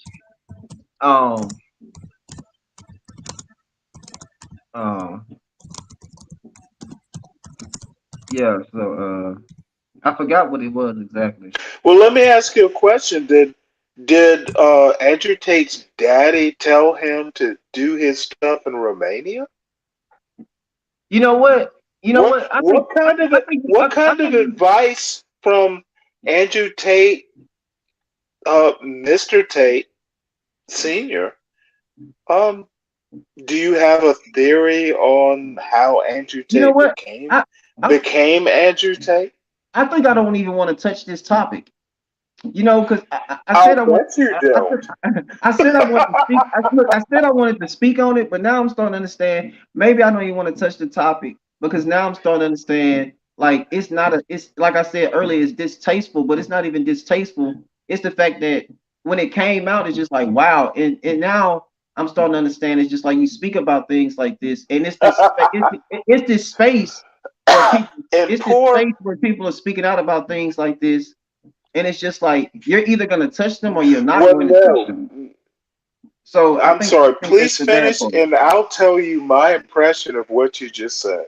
Yeah, so I forgot what it was exactly. Well, let me ask you a question. Did Andrew Tate's daddy tell him to do his stuff in Romania? You know what? What kind of advice from Andrew Tate, Mr. Tate Sr.? Do you have a theory on how Andrew Tate became Andrew Tate? I think I don't even want to touch this topic. Because I said I wanted to speak. I said I wanted to speak on it, but now I'm starting to understand. Maybe I don't even want to touch the topic because now I'm starting to understand. Like it's like I said earlier, it's distasteful, but it's not even distasteful. It's the fact that when it came out, it's just like wow, and now I'm starting to understand. It's just like you speak about things like this, and it's this space where people are speaking out about things like this. And it's just like you're either going to touch them or you're not going to touch them. So I'm sorry. Please finish, and I'll tell you my impression of what you just said.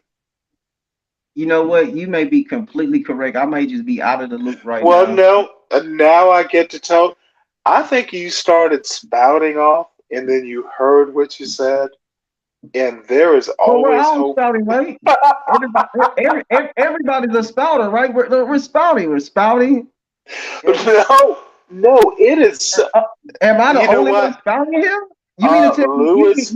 You know what? You may be completely correct. I may just be out of the loop right now. Well, no. Now I get to tell. I think you started spouting off, and then you heard what you said, and there is always hope. Spouting, right? Everybody's a spouter, right? We're spouting. We're spouting. No, it is. Am I the only one spouting him? You mean to tell Lewis?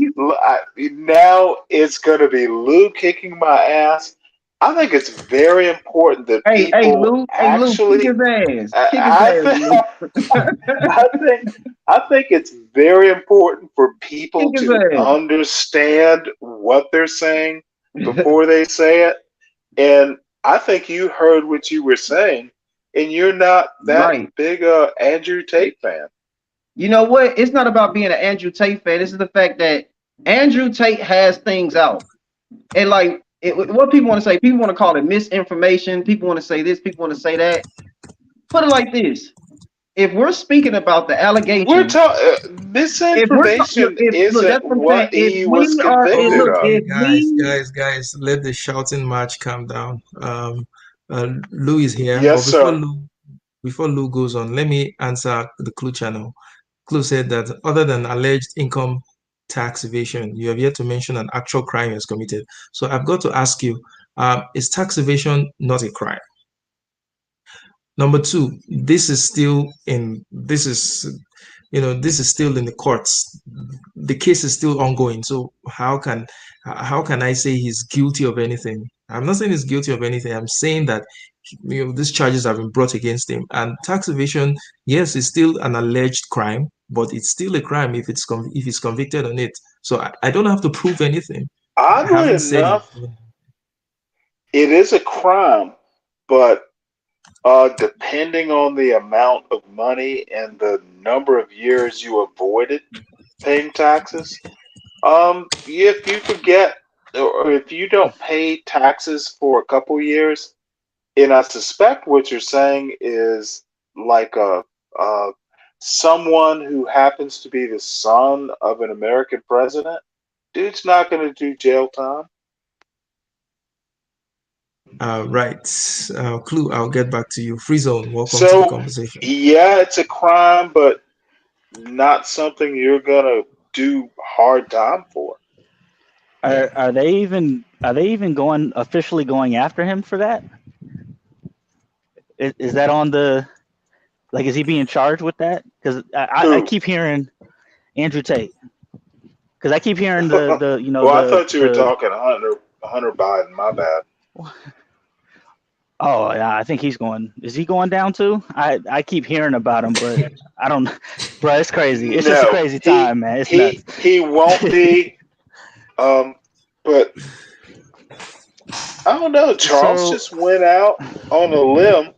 Now it's going to be Lou kicking my ass. I think it's very important that people Lou, actually. Kick his ass. I think it's very important for people to understand what they're saying before they say it. And I think you heard what you were saying, and you're not that big a Andrew Tate fan. You know what? It's not about being an Andrew Tate fan. This is the fact that Andrew Tate has things out. And like what people want to say, people want to call it misinformation. People want to say this, people want to say that. Put it like this. If we're speaking about the allegations, we're talking misinformation isn't what he was convicted of. Guys, let the shouting match calm down. Lou is here. Yes, but before Lou goes on, let me answer the Clue channel. Clue said that other than alleged income tax evasion, you have yet to mention an actual crime is committed. So I've got to ask you, is tax evasion not a crime? Number two, this is still in the courts. The case is still ongoing. So how can I say he's guilty of anything? I'm not saying he's guilty of anything. I'm saying that these charges have been brought against him. And tax evasion, yes, is still an alleged crime, but it's still a crime if he's convicted on it. So I don't have to prove anything. Oddly enough, it is a crime, but depending on the amount of money and the number of years you avoided paying taxes, if you forget or if you don't pay taxes for a couple years, and I suspect what you're saying is like someone who happens to be the son of an American president, dude's not going to do jail time. Right. Clue, I'll get back to you. Free Zone, welcome to the conversation. Yeah, it's a crime, but not something you're going to do hard time for. Are they even officially going after him for that? Is that on the, like, is he being charged with that? Because I keep hearing Andrew Tate. Because I keep hearing the Well, I thought you were talking Hunter Biden. My bad. Oh yeah, I think he's going. Is he going down too? I keep hearing about him, but I don't. Bro, it's crazy. It's just a crazy time, man. It's nuts. He won't be. But I don't know. Charles just went out on a limb.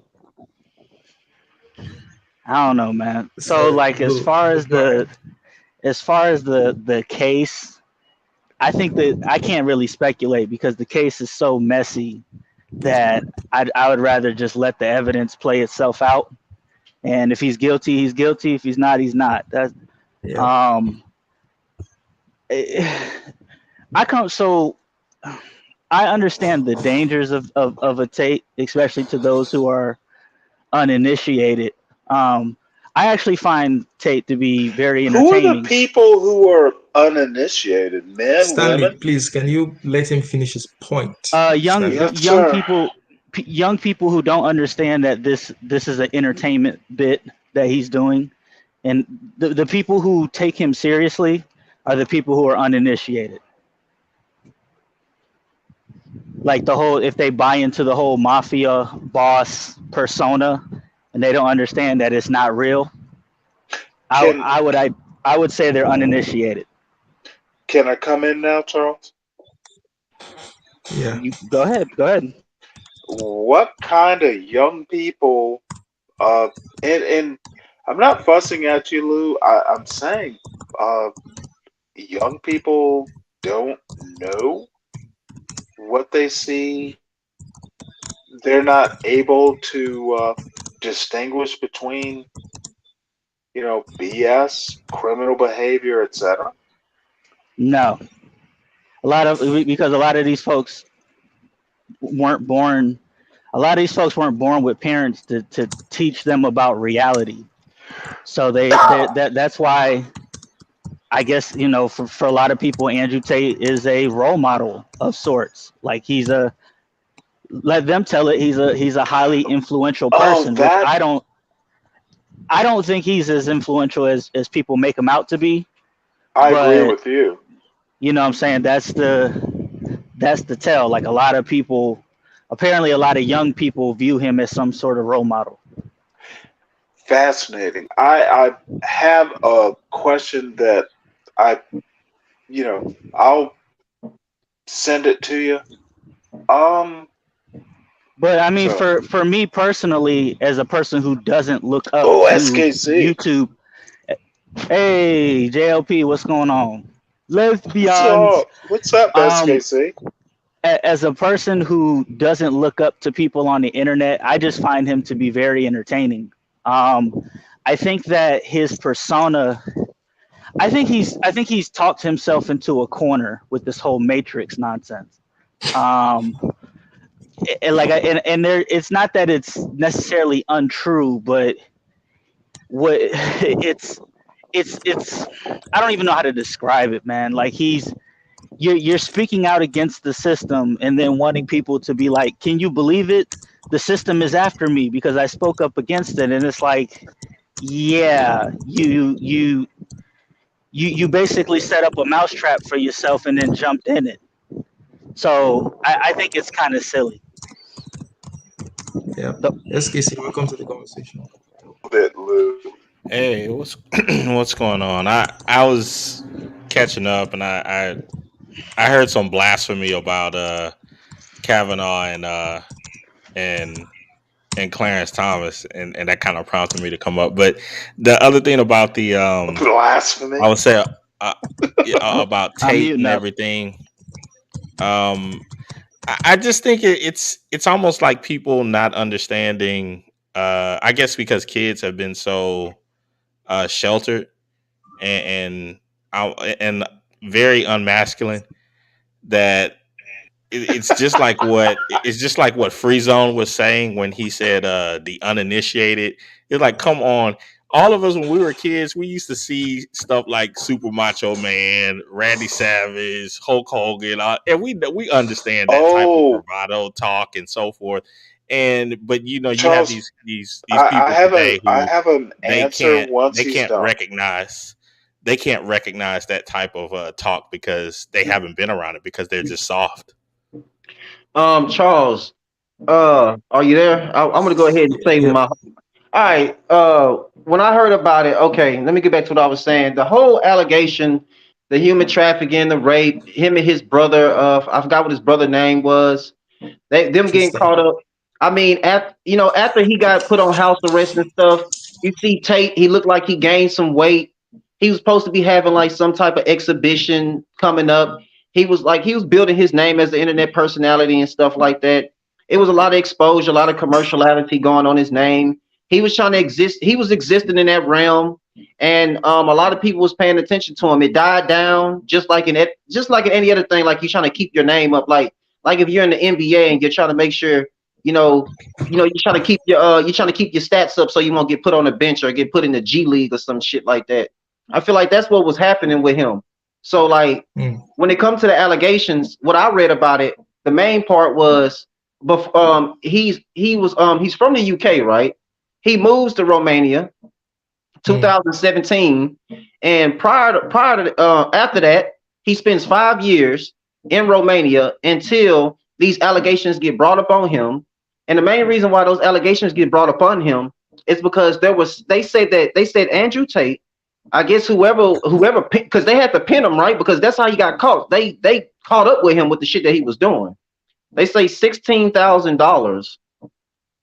I don't know, man. So like, as far as the case, I think that I can't really speculate because the case is so messy that I would rather just let the evidence play itself out. And if he's guilty, he's guilty. If he's not, he's not. That's I understand the dangers of a Tate, especially to those who are uninitiated. I actually find Tate to be very entertaining. Who are the people who are uninitiated? Men, Stanley, women? please, can you let him finish his point? Young people who don't understand that this is an entertainment bit that he's doing, and the people who take him seriously are the people who are uninitiated. Like if they buy into the whole mafia boss persona and they don't understand that it's not real, I would say they're uninitiated. Can I come in now, Charles? Yeah. Go ahead. What kind of young people, and I'm not fussing at you, Lou. I'm saying young people don't know what they see. They're not able to distinguish between, BS, criminal behavior, etc. No, because a lot of these folks weren't born. A lot of these folks weren't born with parents to teach them about reality. So that's why I guess, for a lot of people, Andrew Tate is a role model of sorts. Like let them tell it. He's a highly influential person. Which I don't think he's as influential as people make him out to be. I agree with you. You know what I'm saying? That's the tell. Like apparently a lot of young people view him as some sort of role model. Fascinating. I have a question that I'll send it to you. But I mean, for me personally, as a person who doesn't look up to SKC. YouTube, hey JLP, what's going on? Lesbians. What's up, SKC? As a person who doesn't look up to people on the internet, I just find him to be very entertaining. I think that his persona, I think he's talked himself into a corner with this whole Matrix nonsense. And there, it's not that it's necessarily untrue, but what it's I don't even know how to describe it, man. Like you're speaking out against the system and then wanting people to be like, can you believe it? The system is after me because I spoke up against it. And it's like, yeah, you basically set up a mousetrap for yourself and then jumped in it. So I think it's kind of silly. Yeah. SKC, welcome to the conversation. Hey, what's going on? I was catching up and I heard some blasphemy about Kavanaugh and Clarence Thomas, and that kind of prompted me to come up. But the other thing about the blasphemy, I would say about Tate and everything. I just think it's almost like people not understanding. I guess because kids have been so sheltered and very unmasculine that it's just like what Free Zone was saying when he said the uninitiated. It's like, come on. All of us when we were kids, we used to see stuff like Super Macho Man, Randy Savage, Hulk Hogan, and we understand that type of bravado talk and so forth. But you Charles, have these people today who they can't recognize that type of talk because they haven't been around it because they're just soft. Charles, are you there? I'm gonna go ahead and say my. All right. When I heard about it, okay, let me get back to what I was saying. The whole allegation, the human trafficking, the rape, him and his brother, I forgot what his brother's name was. Them getting caught up. I mean, after he got put on house arrest and stuff, you see Tate, he looked like he gained some weight. He was supposed to be having like some type of exhibition coming up. He was building his name as the internet personality and stuff like that. It was a lot of exposure, a lot of commerciality going on his name. He was trying to exist. He was existing in that realm, and a lot of people was paying attention to him. It died down, just like in any other thing. Like you're trying to keep your name up. Like if you're in the NBA and you're trying to make sure, you're trying to keep your stats up so you won't get put on the bench or get put in the G League or some shit like that. I feel like that's what was happening with him. So like when it comes to the allegations, what I read about it, the main part was, he's from the UK, right? He moves to Romania, 2017, and after that, he spends 5 years in Romania until these allegations get brought up on him. And the main reason why those allegations get brought upon him is because they said Andrew Tate, I guess whoever, because they had to pin him, right? Because that's how he got caught. They caught up with him with the shit that he was doing. They say $16,000.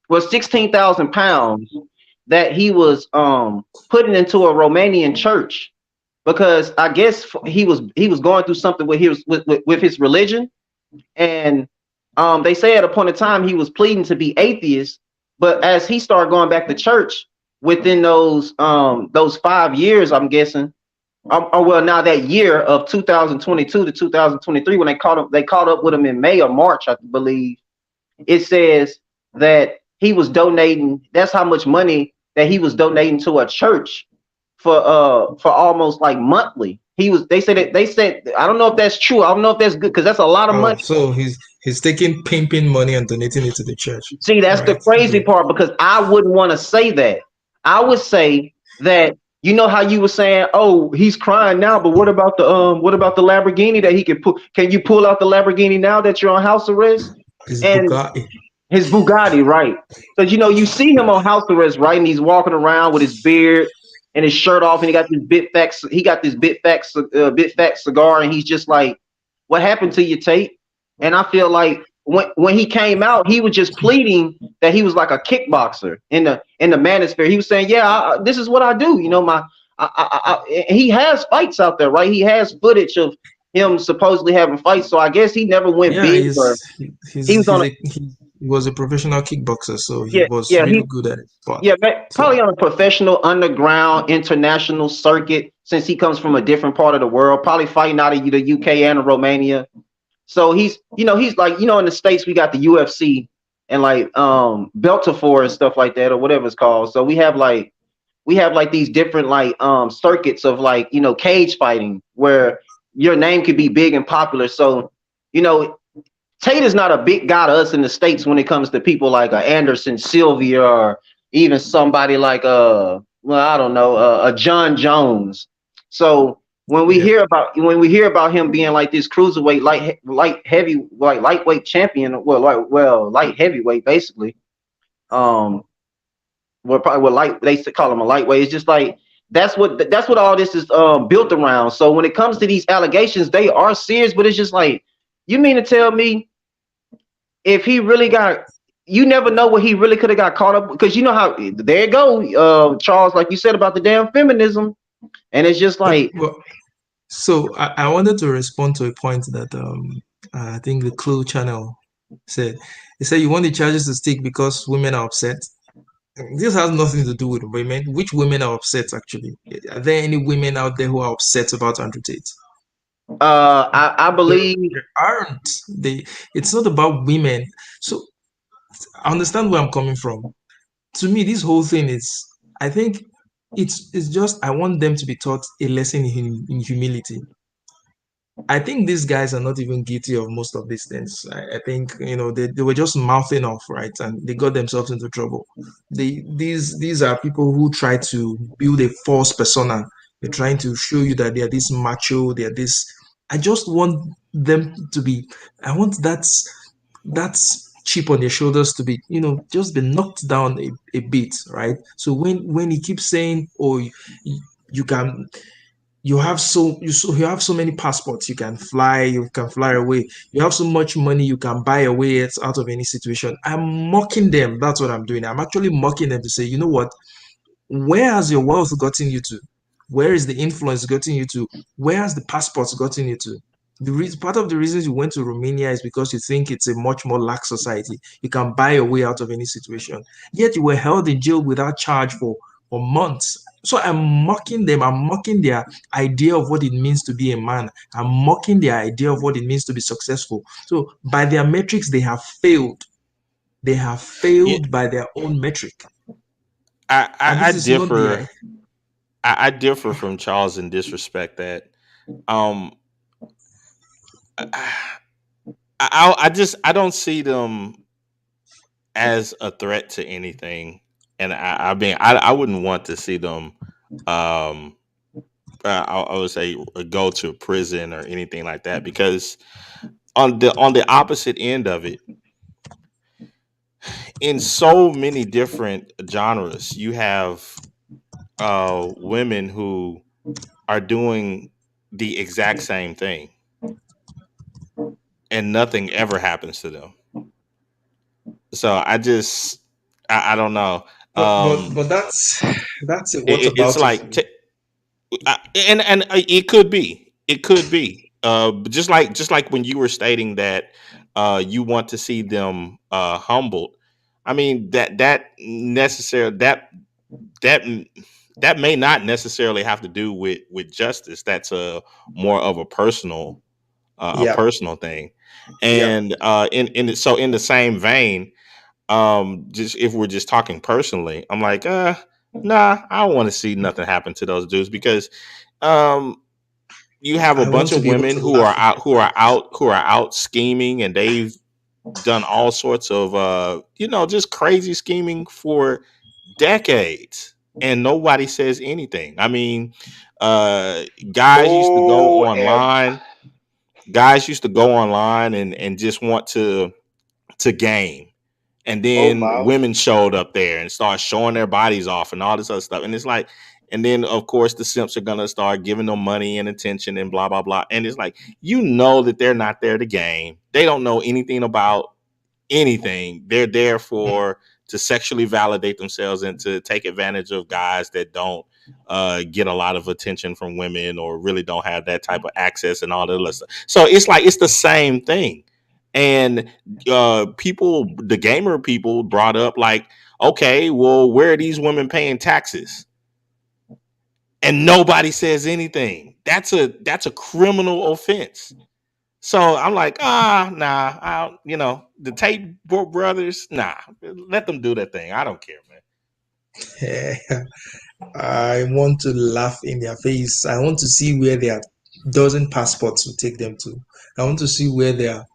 Was 16,000 pounds that he was putting into a Romanian church because I guess he was going through something with his religion, and they say at a point in time he was pleading to be atheist, but as he started going back to church within those 5 years, I'm guessing, now that year of 2022 to 2023 when they caught up with him in May or March, I believe. It says that he was donating. That's how much money that he was donating to a church for almost like monthly. They said I don't know if that's true. I don't know if that's good because that's a lot of money. So he's taking pimping money and donating it to the church. See, that's the crazy part because I wouldn't want to say that. I would say that, you know how you were saying, oh, he's crying now, but what about the Lamborghini that he can pull? Can you pull out the Lamborghini now that you're on house arrest? His Bugatti, right? So you see him on house arrest, right? And he's walking around with his beard and his shirt off, and he got this bit fat cigar, and he's just like, "What happened to you, Tate?" And I feel like when he came out, he was just pleading that he was like a kickboxer in the manosphere. He was saying, "Yeah, this is what I do." You know, he has fights out there, right? He has footage of him supposedly having fights. So I guess he never went Yeah, big. He was on. he was a professional kickboxer, so he Yeah, was yeah, really good at it. But yeah, so probably on a professional underground international circuit since he comes from a different part of the world, probably fighting out of the UK and Romania. So he's like, in the States we got the UFC and like Beltafor and stuff like that or whatever it's called. So we have like these different like circuits of like, cage fighting where your name could be big and popular. So, Tate is not a big guy to us in the States when it comes to people like Anderson Silva or even somebody like I don't know, a John Jones. So when we hear about him being like this cruiserweight lightweight champion, light heavyweight basically, they call him a lightweight. It's just like that's what all this is built around. So when it comes to these allegations, they are serious, but it's just like, you mean to tell me if he really you never know what he really could have got caught up, because you know how there you go, Charles, like you said about the damn feminism, and it's just like. So I wanted to respond to a point that I think the Clue channel said. They said you want the charges to stick because women are upset. This has nothing to do with women. Which women are upset actually? Are there any women out there who are upset about Andrew Tate? I believe there aren't. It's not about women. So I understand where I'm coming from. To me, this whole thing is, I think it's just, I want them to be taught a lesson in humility. I think these guys are not even guilty of most of these things. I think, they were just mouthing off, right? And they got themselves into trouble. These are people who try to build a false persona. They're trying to show you that they are this macho, they are this. I just want them to be, I want that's chip on their shoulders to be, just be knocked down a bit, right? So when he keeps saying, oh, you can, you have so many passports, you can fly away, you have so much money, you can buy a way out of any situation. I'm mocking them. That's what I'm doing. I'm actually mocking them to say, you know what, where has your wealth gotten you to? Where is the influence gotten you to? Where has the passports gotten you to? Part of the reasons you went to Romania is because you think it's a much more lax society. You can buy your way out of any situation. Yet you were held in jail without charge for months. So I'm mocking them. I'm mocking their idea of what it means to be a man. I'm mocking their idea of what it means to be successful. So by their metrics, they have failed. They have failed by their own metric. I differ. I differ from Charles in this respect that I don't see them as a threat to anything, and I wouldn't want to see them. I would say go to prison or anything like that, because on the opposite end of it, in so many different genres, you have women who are doing the exact same thing and nothing ever happens to them. So I don't know. But that's what It's about like it? and it could be, just like when you were stating that you want to see them humbled. I mean, that necessarily that may not necessarily have to do with justice. That's a more of a personal thing. And in the same vein, just if we're just talking personally, I'm like, nah, I don't want to see nothing happen to those dudes, because you have a bunch of women who are out scheming, and they've done all sorts of just crazy scheming for decades, and nobody says anything. I mean, guys used to go online. Guys used to go online and just want to game, and then women showed up there and started showing their bodies off and all this other stuff. And it's like, And then, of course, the simps are going to start giving them money and attention and blah, blah, blah. And it's like, you know that they're not there to game. They don't know anything about anything. They're there to sexually validate themselves and to take advantage of guys that don't get a lot of attention from women or really don't have that type of access and all that other stuff. So it's like, it's the same thing. And the gamer people brought up like, okay, well, where are these women paying taxes? And nobody says anything. That's a criminal offense. So I'm like, nah, the Tate brothers, nah, let them do that thing. I don't care, man. I want to laugh in their face. I want to see where their dozen passports will take them to. I want to see where their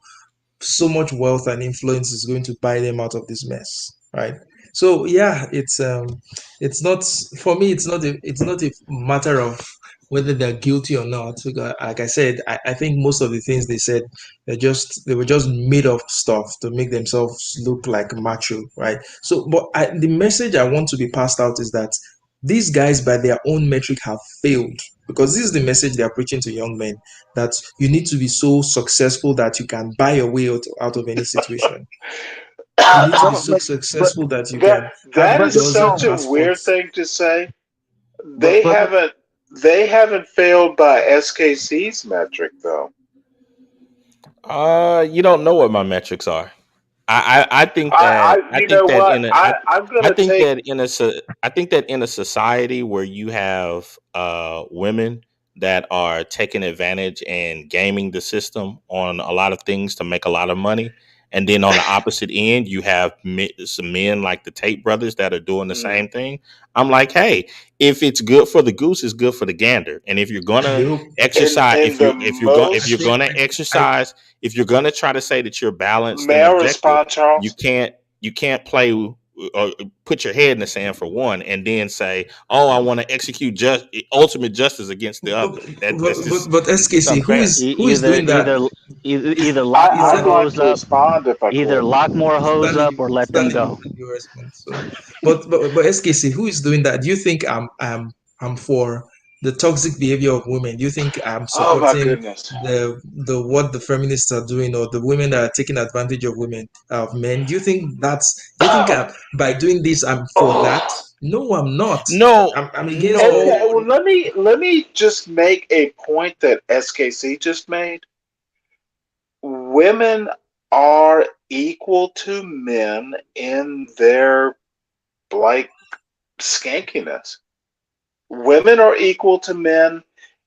so much wealth and influence is going to buy them out of this mess, right? So yeah, it's not, for me, it's not a matter of whether they're guilty or not. Like I said, I think most of the things they said, they were just made up stuff to make themselves look like macho, right? So, but the message I want to be passed out is that these guys, by their own metric, have failed, because this is the message they are preaching to young men, that you need to be so successful that you can buy your way out of any situation. You need to be so successful that you can. That is such a weird thing to say. They haven't failed by SKC's metric, though. You don't know what my metrics are. I think that I think that in a society where you have women that are taking advantage and gaming the system on a lot of things to make a lot of money, and then on the opposite end you have some men like the Tate brothers that are doing the same thing. I'm like, hey, if it's good for the goose, it's good for the gander. And if you're gonna exercise, if you're gonna exercise, if you're gonna try to say that you're balanced and objective, you can't play or put your head in the sand for one, and then say, "Oh, I want to execute ultimate justice against the other." But SKC, who is doing that? Either lock more hoes up, lock more hoes up, or let them go. But SKC, who is doing that? Do you think I'm for the toxic behavior of women? Do you think I'm supporting the what the feminists are doing, or the women that are taking advantage of men? Do you think by doing this I'm for that? No, I'm not. No, I'm against all. Well, let me just make a point that SKC just made. Women are equal to men in their skankiness. Women are equal to men,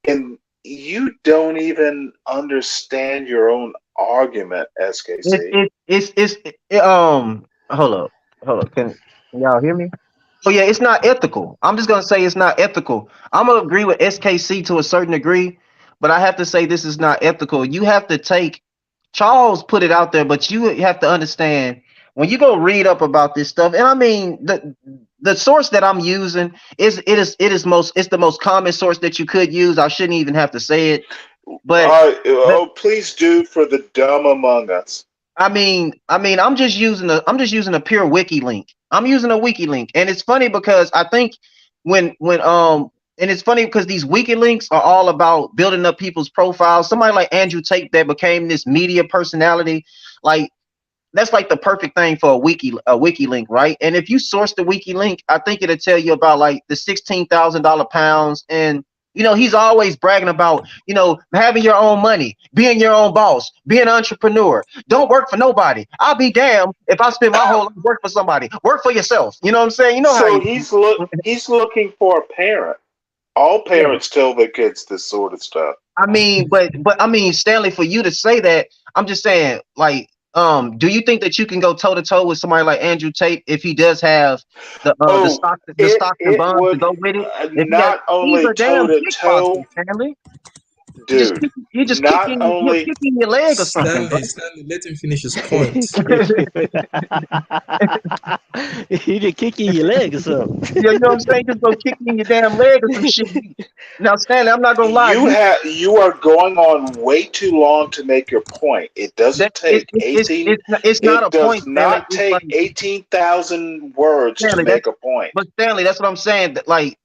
and you don't even understand your own argument, SKC. Hold up. Can y'all hear me? Oh yeah, it's not ethical. I'm just gonna say it's not ethical. I'm gonna agree with SKC to a certain degree, but I have to say this is not ethical. You have to take Charles put it out there, but you have to understand when you go read up about this stuff. And I mean the source that I'm using it's the most common source that you could use. I shouldn't even have to say it, but please do for the dumb among us. I mean, I'm just using a pure wiki link. I'm using a wiki link, and it's funny because I think and it's funny because these wiki links are all about building up people's profiles. Somebody like Andrew Tate that became this media personality, like that's like the perfect thing for a wiki link, right? And if you source the wiki link, I think it'll tell you about like the $16,000 pounds, and he's always bragging about having your own money, being your own boss, being an entrepreneur. Don't work for nobody. I'll be damned if I spend my whole life work for somebody. Work for yourself. You know what I'm saying? He's looking for a parent. All parents tell their kids this sort of stuff. I mean, but I mean, Stanley, for you to say that, I'm just saying, like, do you think that you can go toe to toe with somebody like Andrew Tate if he does have the stocks and bonds to go with it? Not only toe to toe, Stanley. Dude, you're just kicking your leg or something. Stanley, let him finish his point. You just kicking your leg or something. You know what I'm saying? Just go kicking your damn leg or some shit. Now, Stanley, I'm not gonna lie. You are going on way too long to make your point. It doesn't take 18. It's not a point. It does not take 18,000 words to make a point. But Stanley, that's what I'm saying. That, like,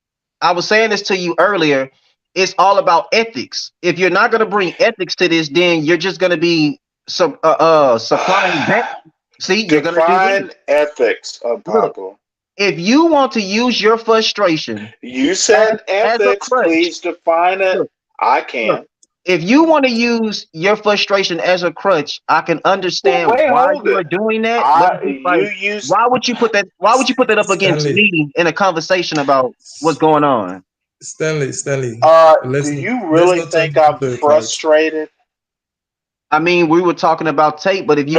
I was saying this to you earlier. It's all about ethics. If you're not going to bring ethics to this, then you're just going to be supplying that. See, you're going to define ethics, unpopular. Look, if you want to use your frustration, you said ethics. Please define it. Look, I can. If you want to use your frustration as a crutch, I can understand why you are doing that. Why would you put that? Why would you put that up against me in a conversation about what's going on? Stanley. Do you really think I'm frustrated? I mean, we were talking about Tate, but if you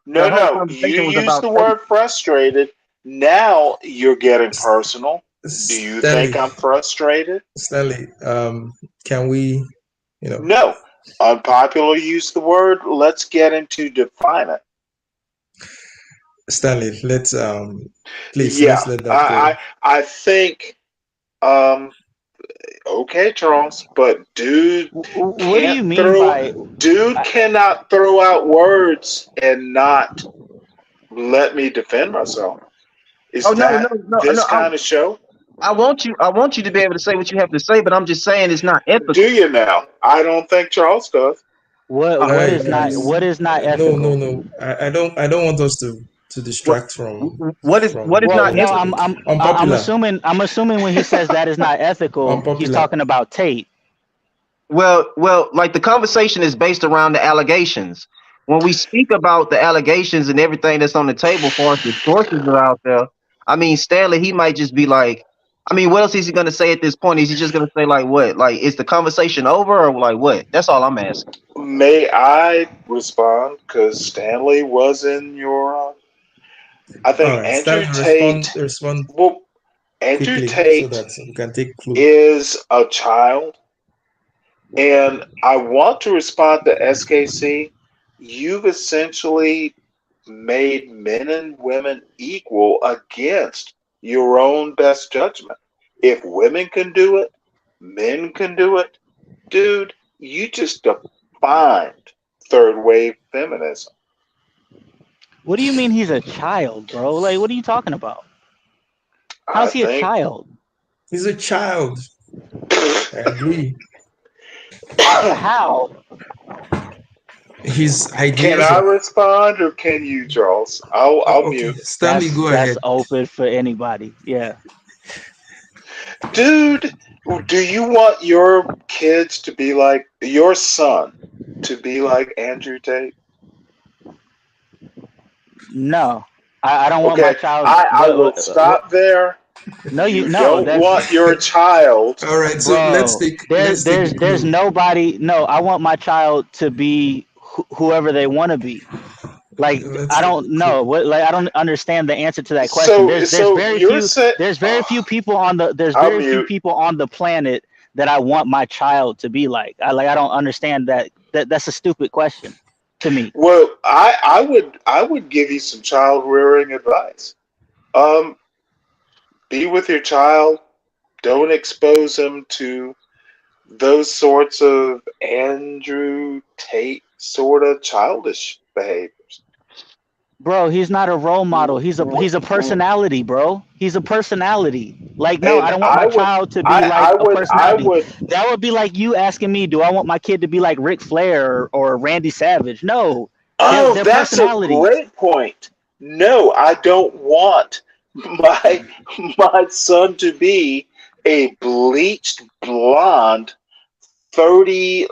no, you used the word frustrated. Now you're getting personal. Do you think I'm frustrated? Stanley, can we, No. Unpopular use the word. Let's get into define it. Stanley, let's please let's let that go. I think okay, Charles, but dude, what do you mean by dude cannot throw out words and not let me defend myself. Is this kind of show? I want you to be able to say what you have to say, but I'm just saying it's not ethical. Do you now? I don't think Charles does. What is not ethical? No. I don't want us to distract from what is not ethical. I'm assuming when he says that is not ethical, he's talking about Tate. Well, like the conversation is based around the allegations. When we speak about the allegations and everything that's on the table for us, the sources are out there. I mean, Stanley, he might just be like, I mean, what else is he going to say at this point? Is he just going to say like what? Like, is the conversation over or like what? That's all I'm asking. May I respond? Because Stanley was in your... I think Andrew Tate... Well, Andrew Tate so we can take is a child. And I want to respond to SKC. You've essentially made men and women equal against your own best judgment. If women can do it, men can do it. Dude, you just defined third wave feminism. What do you mean he's a child, bro? Like, what are you talking about? How's he a child? He's a child. I agree. How? His ideas. Can I respond or can you, Charles? I'll mute. Stanley, go ahead. That's open for anybody. Yeah. Dude, do you want your kids to be like your son to be like Andrew Tate? No, I don't want my child. I will stop there. No, you don't want your child. All right, so bro, let's take. There's nobody. No, I want my child to be whoever they want to be. Like I don't know what. Like I don't understand the answer to that question. There's very few people on the planet that I want my child to be like. I don't understand that. That's a stupid question to me. Well, I would give you some child rearing advice. Be with your child. Don't expose them to those sorts of Andrew Tate sort of childish behaviors. Bro, he's not a role model. He's a personality, bro. He's a personality. Like, no, I don't want my child to be like a personality. That would be like you asking me, do I want my kid to be like Ric Flair or Randy Savage? No. They're that's a great point. No, I don't want my son to be a bleached blonde 40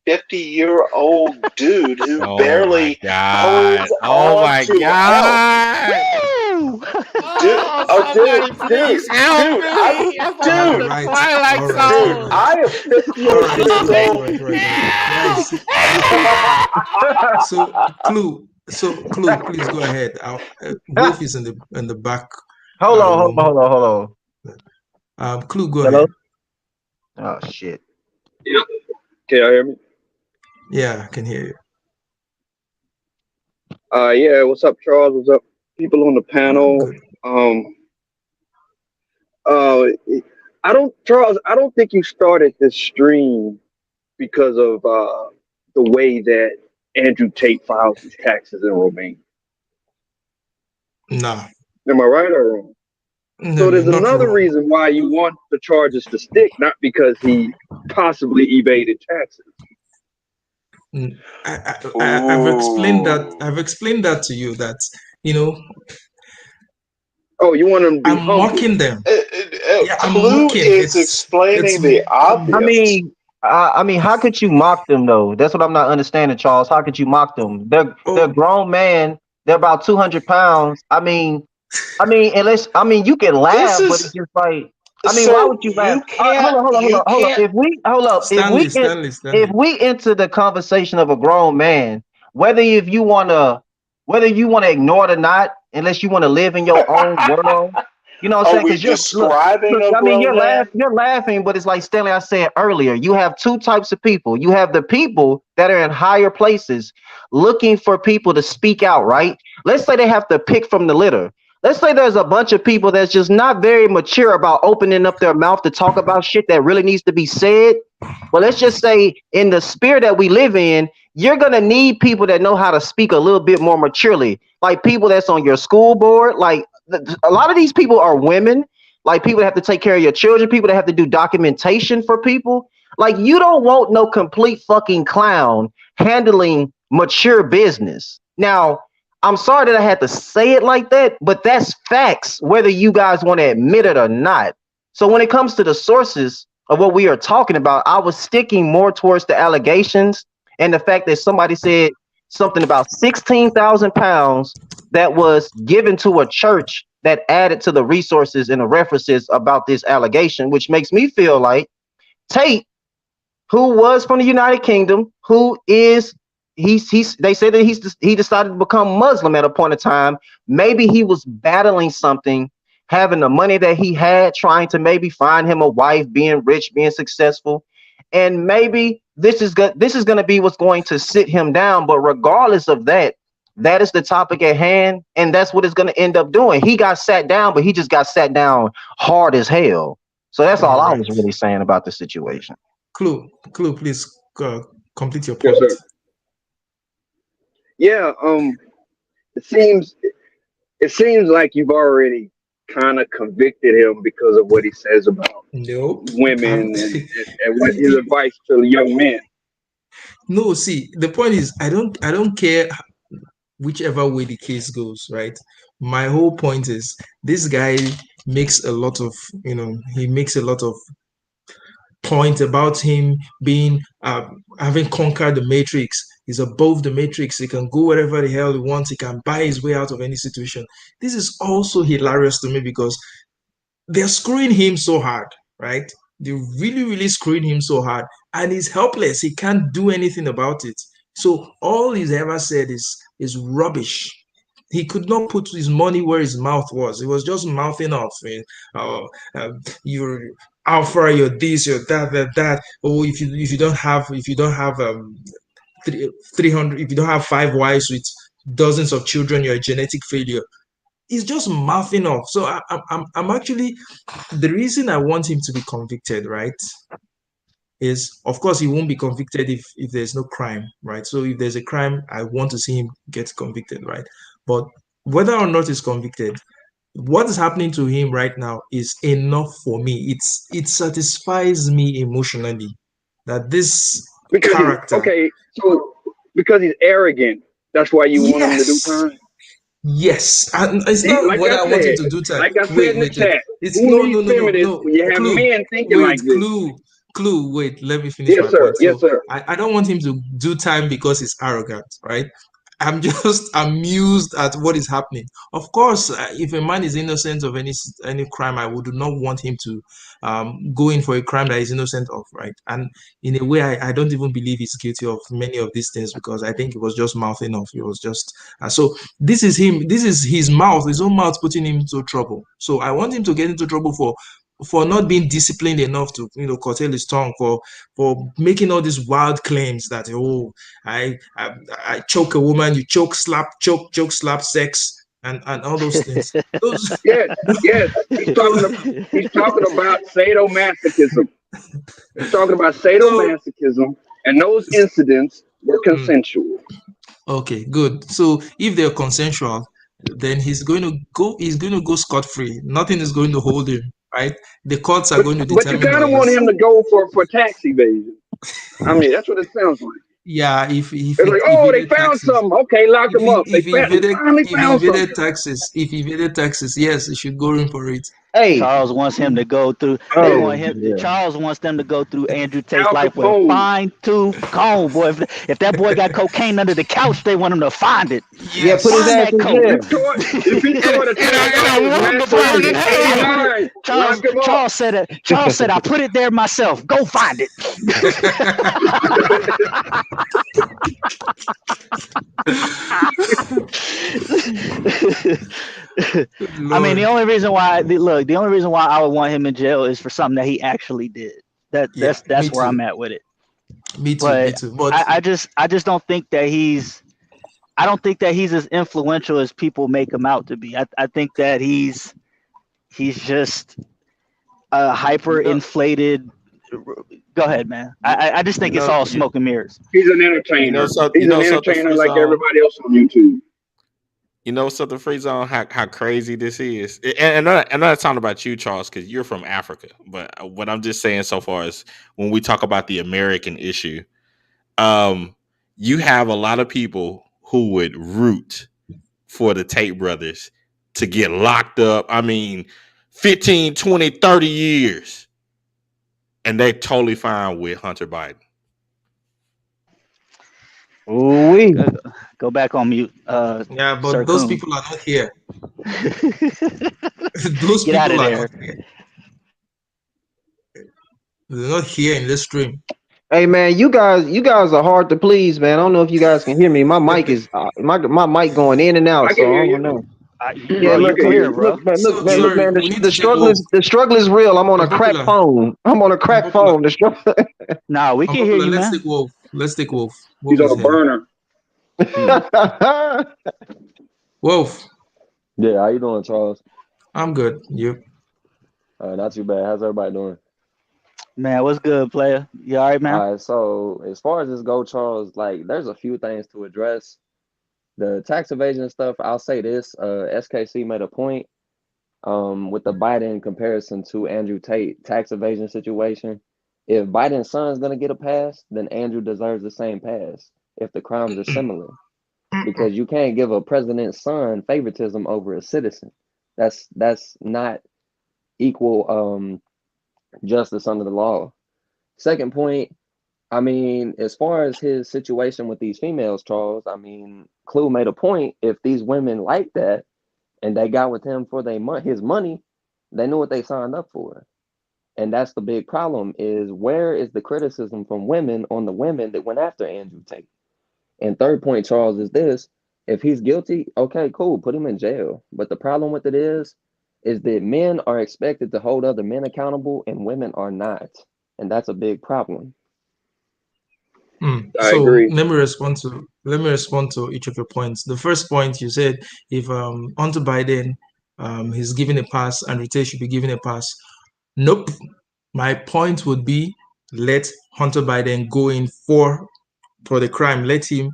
50-year-old dude who barely holds on to dude, please help me. Dude, I am 50 years old. So Clue, please go ahead. Wolf is in the back. Hold on. Clue, go ahead. Oh shit. Yeah. Can you hear me? Yeah, I can hear you. Yeah, what's up, Charles? What's up, people on the panel? Charles, I don't think you started this stream because of the way that Andrew Tate files his taxes in Romania. No. Am I right or wrong? So there's not another wrong. reason why you want the charges to stick, not because he possibly evaded taxes. I've explained that. I've explained that to you. That you know, Oh, you want him to be I'm humble. mocking them. Yeah, I'm Clue mocking. is explaining the obvious. I mean, how could you mock them though? That's what I'm not understanding, Charles. How could you mock them? They're grown men. They're about 200 pounds. Unless you can laugh, but it's just like, why would you laugh? Hold on. If we enter the conversation of a grown man, whether you wanna ignore it or not, unless you want to live in your own world. You know what I'm saying? Because you're laughing, but it's like Stanley, I said earlier, you have two types of people. You have the people that are in higher places looking for people to speak out, right? Let's say they have to pick from the litter. Let's say there's a bunch of people that's just not very mature about opening up their mouth to talk about shit that really needs to be said. But let's just say in the sphere that we live in, you're going to need people that know how to speak a little bit more maturely. Like people that's on your school board, like a lot of these people are women, like people that have to take care of your children, people that have to do documentation for people. Like you don't want no complete fucking clown handling mature business. Now, I'm sorry that I had to say it like that, but that's facts, whether you guys want to admit it or not. So when it comes to the sources of what we are talking about, I was sticking more towards the allegations and the fact that somebody said something about 16,000 pounds that was given to a church that added to the resources and the references about this allegation, which makes me feel like Tate, who was from the United Kingdom, they say that he decided to become Muslim at a point in time. Maybe he was battling something, having the money that he had, trying to maybe find him a wife, being rich, being successful. And maybe this is going to be what's going to sit him down. But regardless of that, that is the topic at hand, and that's what it's going to end up doing. He got sat down, but he just got sat down hard as hell. So that's all I was really saying about the situation. Clue, please complete your point. Yes, sir. Yeah, it seems like you've already kind of convicted him because of what he says about women and what his advice to young men. No, see, the point is, I don't care whichever way the case goes, right? My whole point is this guy makes a lot of, he makes a lot of point about him being having conquered the matrix. He's above the matrix. He can go wherever the hell he wants. He can buy his way out of any situation. This is also hilarious to me because they're screwing him so hard, right? They're really, really screwing him so hard, and he's helpless. He can't do anything about it. So all he's ever said is rubbish. He could not put his money where his mouth was. He was just mouthing off. You're alpha, you're this, you're that. Oh, if you don't have 300, if you don't have 5 wives with dozens of children, you're a genetic failure. He's just mouthing off. So I'm actually, the reason I want him to be convicted, right, is of course he won't be convicted if there's no crime, right? So if there's a crime, I want to see him get convicted, right? But whether or not he's convicted, what is happening to him right now is enough for me. It satisfies me emotionally that this character. So because he's arrogant, that's why you want him to do time. Yes, and it's not like what I want him to do. Like I said in the chat, it's no. When you have men thinking like this. Clue. Wait, let me finish my point. Yes, sir. I don't want him to do time because he's arrogant, right? I'm just amused at what is happening. Of course, if a man is innocent of any crime, I would not want him to go in for a crime that he's innocent of, right? And in a way, I don't even believe he's guilty of many of these things because I think it was just mouthing off. It was just so. This is him. This is his mouth, his own mouth, putting him into trouble. So I want him to get into trouble for not being disciplined enough to curtail his tongue, for making all these wild claims that I choke a woman, you choke slap sex and all those things. Yes. He's talking about sadomasochism. He's talking about sadomasochism, and those incidents were consensual. Okay, good. So if they're consensual, then he's going to go scot-free. Nothing is going to hold him, right? The courts are going to But you determine kind that of want he's, him to go for tax evasion. I mean, that's what it sounds like. yeah, if It's like, he oh, they evaded found taxes, something. Okay, lock if him up. They finally he found evaded something. taxes, yes, he should go in for it. Hey, Charles wants him to go through. They oh, want him. yeah. Charles wants them to go through Andrew Tate's Al life with a Capone. fine tooth comb, boy. If that boy got cocaine under the couch, they want him to find it. Yeah, put his Find ass that in coat. jail. If he tore the tax in 89, lock him up. Charles said, I put it there myself. Go find it. I mean, the only reason why I would want him in jail is for something that he actually did. That's where I'm at with it. Me too. But I just don't think that he's as influential as people make him out to be. I think that he's just a hyper inflated. Go ahead, man. I just think it's all smoke and mirrors. He's an entertainer. He's an entertainer like everybody else on YouTube. You know something, Free Zone, how crazy this is? And I'm not talking about you, Charles, because you're from Africa. But what I'm just saying so far is when we talk about the American issue, you have a lot of people who would root for the Tate brothers to get locked up. I mean, 15, 20, 30 years. And they're totally fine with Hunter Biden. Ooh-wee. Go back on mute. Yeah, but Sir those Coon. people are not here. Get Those people out of are there. not here. They're not here in this stream. Hey man, you guys are hard to please, man. I don't know if you guys can hear me. My mic is my mic going in and out, so I don't know. Yeah, Bro, you're clear, bro. Look, man. we need The to take struggle is real. I'm on a crack Unpopular. phone. I'm on a crack phone. The struggle. Nah, we can hear you, Let's man. take Wolf. Let's take Wolf. He's Wolf on is a here. burner. Wolf, Yeah, how you doing, Charles? I'm good. You? Not too bad. How's everybody doing? Man, what's good, player? You all right, man? All right, so as far as this go, Charles, like there's a few things to address. The tax evasion stuff, I'll say this, SKC made a point with the Biden comparison to Andrew Tate tax evasion situation. If Biden's son is going to get a pass, then Andrew deserves the same pass if the crimes are similar. Because you can't give a president's son favoritism over a citizen. That's not equal justice under the law. Second point, I mean, as far as his situation with these females, Charles, I mean, Clue made a point. If these women like that and they got with him for his money, they knew what they signed up for. And that's the big problem is where is the criticism from women on the women that went after Andrew Tate? And third point, Charles, is this. If he's guilty, okay, cool, put him in jail. But the problem with it is that men are expected to hold other men accountable and women are not. And that's a big problem. I So agree. let me respond to each of your points. The first point you said, if Hunter Biden he's given a pass and Tate should be given a pass. Nope. My point would be let Hunter Biden go in for the crime. Let him.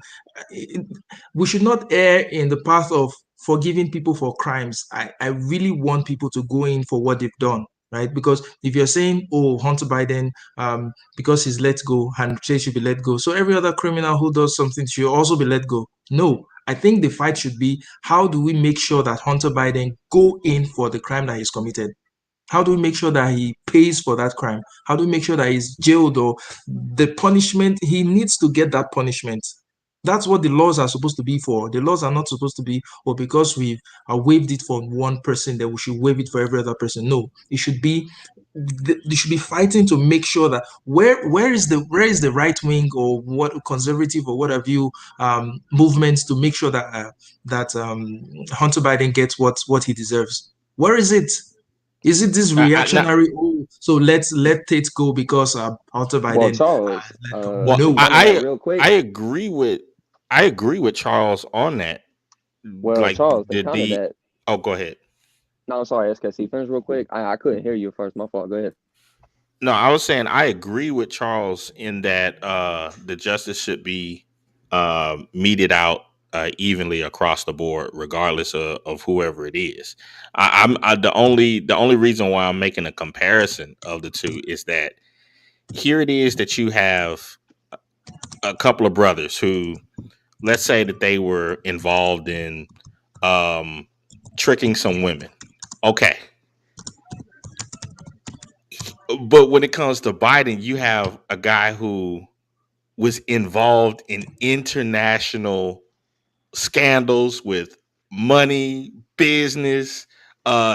We should not err in the path of forgiving people for crimes. I really want people to go in for what they've done, right? Because if you're saying, oh, Hunter Biden, because he's let go, and Tate should be let go, so every other criminal who does something should also be let go. No, I think the fight should be, how do we make sure that Hunter Biden go in for the crime that he's committed? How do we make sure that he pays for that crime? How do we make sure that he's jailed, or the punishment, he needs to get that punishment? That's what the laws are supposed to be for. The laws are not supposed to be, or because we've waived it for one person, that we should waive it for every other person. No, it should be, they should be fighting to make sure that where is the right wing or what conservative or what have you movements to make sure that Hunter Biden gets what he deserves. Where is it? Is it this reactionary? So let Tate go because Hunter Biden? Well, Charles, no. real quick. I agree with Charles on that. Well, like, Charles, that. Oh, go ahead. No, sorry, SKC. Finish real quick. I couldn't hear you first. My fault. Go ahead. No, I was saying I agree with Charles in that the justice should be meted out evenly across the board, regardless of whoever it is. The only reason why I'm making a comparison of the two is that here it is that you have a couple of brothers who, let's say that they were involved in tricking some women. Okay. But when it comes to Biden, you have a guy who was involved in international scandals with money, business,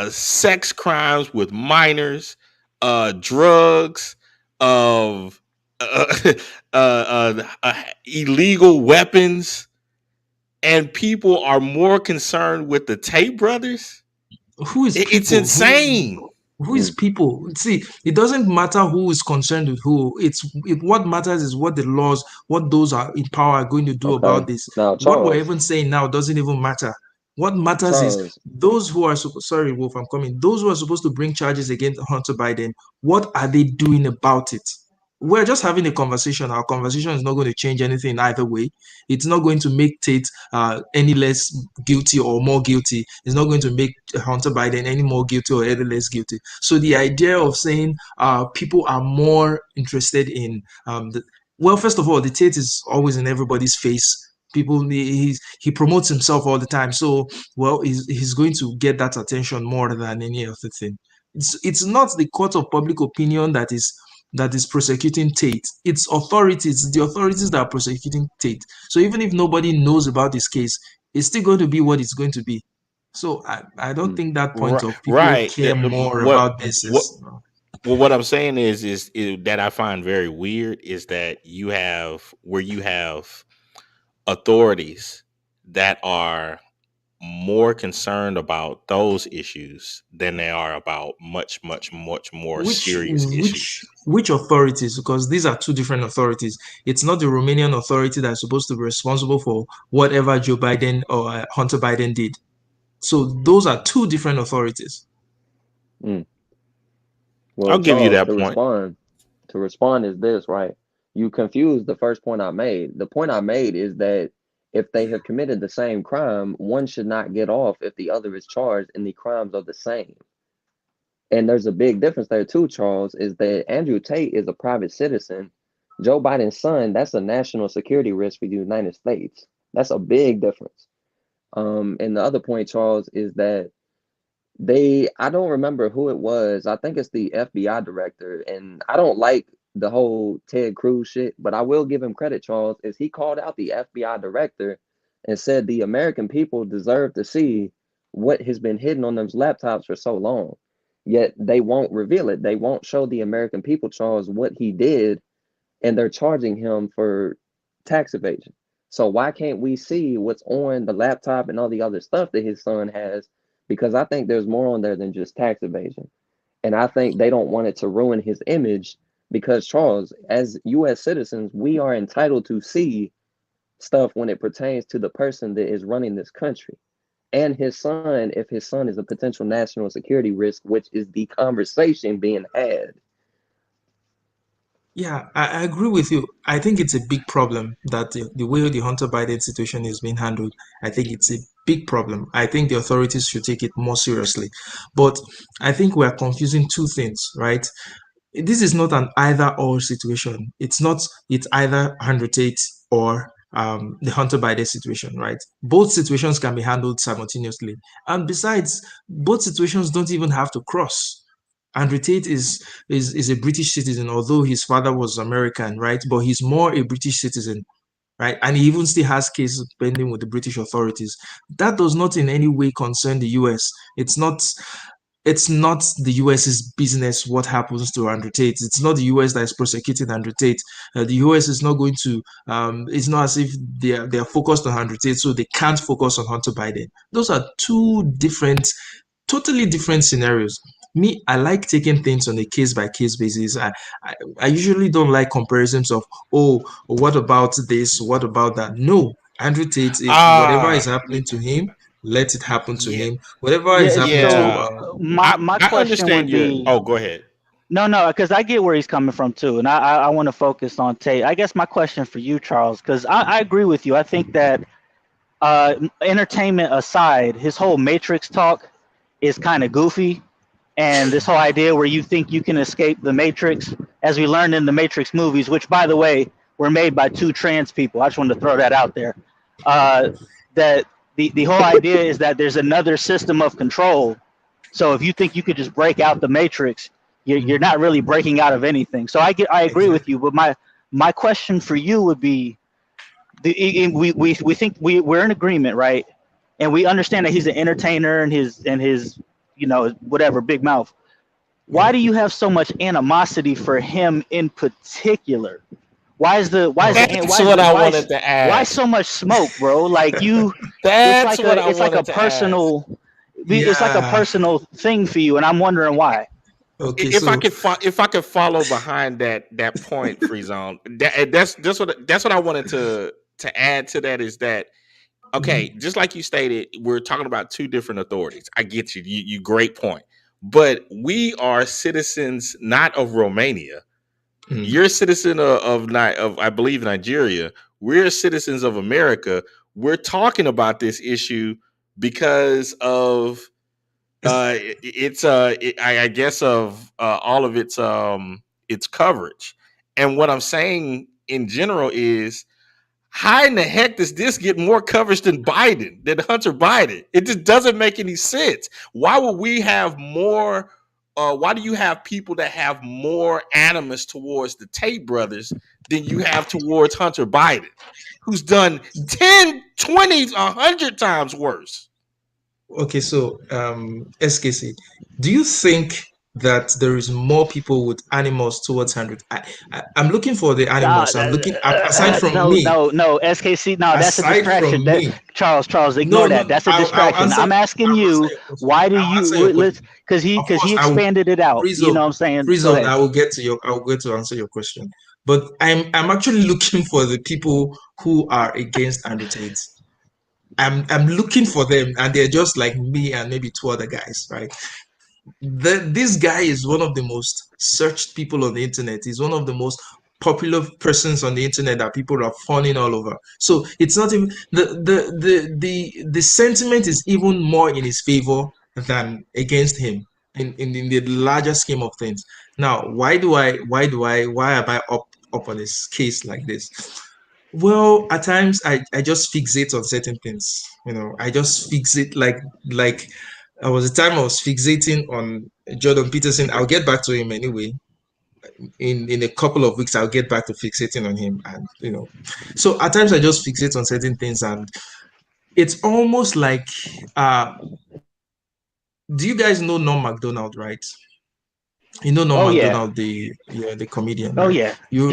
sex crimes with minors, drugs, of illegal weapons, and people are more concerned with the Tate brothers. Who is people? It's insane. Who is people? See, it doesn't matter who is concerned with who. What matters is what the laws, what those are in power are going to do about this. Now, what we're even saying now doesn't even matter. What matters is those who are sorry, Wolf, I'm coming. Those who are supposed to bring charges against Hunter Biden. What are they doing about it? We're just having a conversation. Our conversation is not going to change anything either way. It's not going to make Tate any less guilty or more guilty. It's not going to make Hunter Biden any more guilty or any less guilty. So the idea of saying people are more interested in well, first of all, the Tate is always in everybody's face. People, he promotes himself all the time. So, well, he's going to get that attention more than any other thing. It's not the court of public opinion that is prosecuting Tate. It's authorities, the authorities that are prosecuting Tate. So even if nobody knows about this case, it's still going to be what it's going to be. So I don't think that point of people care more about this is. Well, what I'm saying is that I find very weird is that you have authorities that are more concerned about those issues than they are about much more serious issues. Which authorities? Because these are two different authorities. It's not the Romanian authority that's supposed to be responsible for whatever Joe Biden or Hunter Biden did. So those are two different authorities. Well, I'll give you that point. To respond is this, right? You confused the first point I made. The point I made is that if they have committed the same crime, one should not get off if the other is charged and the crimes are the same. And there's a big difference there too, Charles, is that Andrew Tate is a private citizen. Joe Biden's son, that's a national security risk for the United States. That's a big difference. And the other point, Charles, is that I don't remember who it was. I think it's the FBI director. And I don't like the whole Ted Cruz shit, but I will give him credit, Charles, is he called out the FBI director and said the American people deserve to see what has been hidden on those laptops for so long. Yet they won't reveal it. They won't show the American people, Charles, what he did, and they're charging him for tax evasion. So why can't we see what's on the laptop and all the other stuff that his son has? Because I think there's more on there than just tax evasion. And I think they don't want it to ruin his image because, Charles, as U.S. citizens, we are entitled to see stuff when it pertains to the person that is running this country and his son, if his son is a potential national security risk, which is the conversation being had. Yeah, I agree with you. I think it's a big problem that the way the Hunter Biden situation is being handled. I think it's a big problem. I think the authorities should take it more seriously. But I think we are confusing two things, right? This is not an either-or situation. It's either Andrew Tate or the Hunter Biden situation, right? Both situations can be handled simultaneously. And besides, both situations don't even have to cross. Andrew Tate is a British citizen, although his father was American, right? But he's more a British citizen, right? And he even still has cases pending with the British authorities. That does not in any way concern the US. It's not the US's business what happens to Andrew Tate. It's not the US that is prosecuting Andrew Tate. The US is not going to. It's not as if they are focused on Andrew Tate, so they can't focus on Hunter Biden. Those are two totally different scenarios. Me, I like taking things on a case-by-case basis. I usually don't like comparisons of, oh, what about this? What about that? No, Andrew Tate, whatever is happening to him, let it happen to him. Whatever is happening to my question would be. Oh, go ahead. No, because I get where he's coming from too, and I want to focus on Tate. I guess my question for you, Charles, because I agree with you. I think that entertainment aside, his whole Matrix talk is kind of goofy. And this whole idea where you think you can escape the Matrix, as we learned in the Matrix movies, which, by the way, were made by 2 trans people. I just wanted to throw that out there. That the whole idea is that there's another system of control. So if you think you could just break out the Matrix, you're not really breaking out of anything. So I agree with you. But my question for you would be, we think we're in agreement, right? And we understand that he's an entertainer and his whatever, big mouth. Why do you have so much animosity for him in particular? Why so much smoke, bro? Like it's like a personal thing for you, and I'm wondering why. Okay, if I could follow behind that point, Free Zone, that's what I wanted to add to that is that. Okay, just like you stated, we're talking about 2 different authorities. I get you. You great point. But we are citizens not of Romania. You're a citizen of I believe Nigeria. We're citizens of America. We're talking about this issue because of I guess of all of its coverage. And what I'm saying in general is, how in the heck does this get more coverage than Hunter Biden? It just doesn't make any sense. Why would we have more? Why do you have people that have more animus towards the Tate brothers than you have towards Hunter Biden, who's done 10, 20, 100 times worse? Okay, so SKC, do you think that there is more people with animals towards 100? I'm looking for the animals. I'm looking aside from me. No, SKC. No, that's a distraction. Charles, ignore that. That's a distraction. I'm asking you, why do you? Because he expanded it out. You know what I'm saying? Reason, I will get to answer your question. But I'm actually looking for the people who are against Andrew Tate. I'm looking for them, and they're just like me and maybe 2 other guys, right? This guy is one of the most searched people on the internet. He's one of the most popular persons on the internet that people are fawning all over. So it's not even the sentiment is even more in his favor than against him in the larger scheme of things. Now, why am I up on this case like this? Well, at times I just fixate on certain things. I just fixate like I was the time I was fixating on Jordan Peterson. I'll get back to him anyway. In a couple of weeks, I'll get back to fixating on him. And so at times I just fixate on certain things, and it's almost like do you guys know Norm Macdonald, right? You know Norm Macdonald, the comedian. Oh, right? yeah. You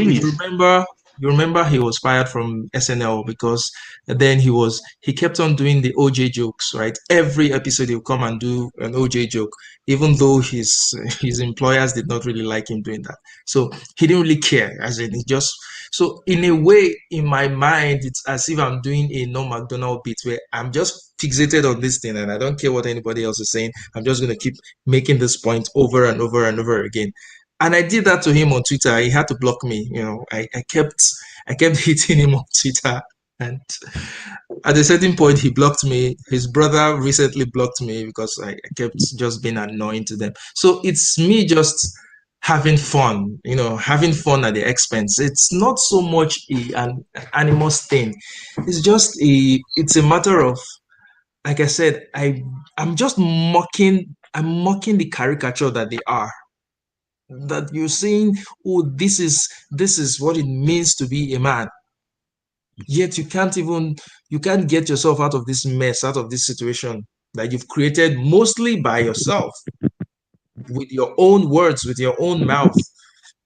remember he was fired from SNL because then he kept on doing the OJ jokes, right? Every episode he'll come and do an OJ joke, even though his employers did not really like him doing that. So he didn't really care, as in so in a way, in my mind, it's as if I'm doing a Norm Macdonald bit where I'm just fixated on this thing and I don't care what anybody else is saying. I'm just going to keep making this point over and over and over again. And I did that to him on Twitter. He had to block me. I kept hitting him on Twitter, and at a certain point, he blocked me. His brother recently blocked me because I kept just being annoying to them. So it's me just having fun, having fun at the expense. It's not so much an animus thing. It's a matter of, like I said, I'm just mocking the caricature that they are. That you're saying, oh, this is what it means to be a man. Yet you can't get yourself out of this mess, out of this situation that you've created mostly by yourself, with your own words, with your own mouth.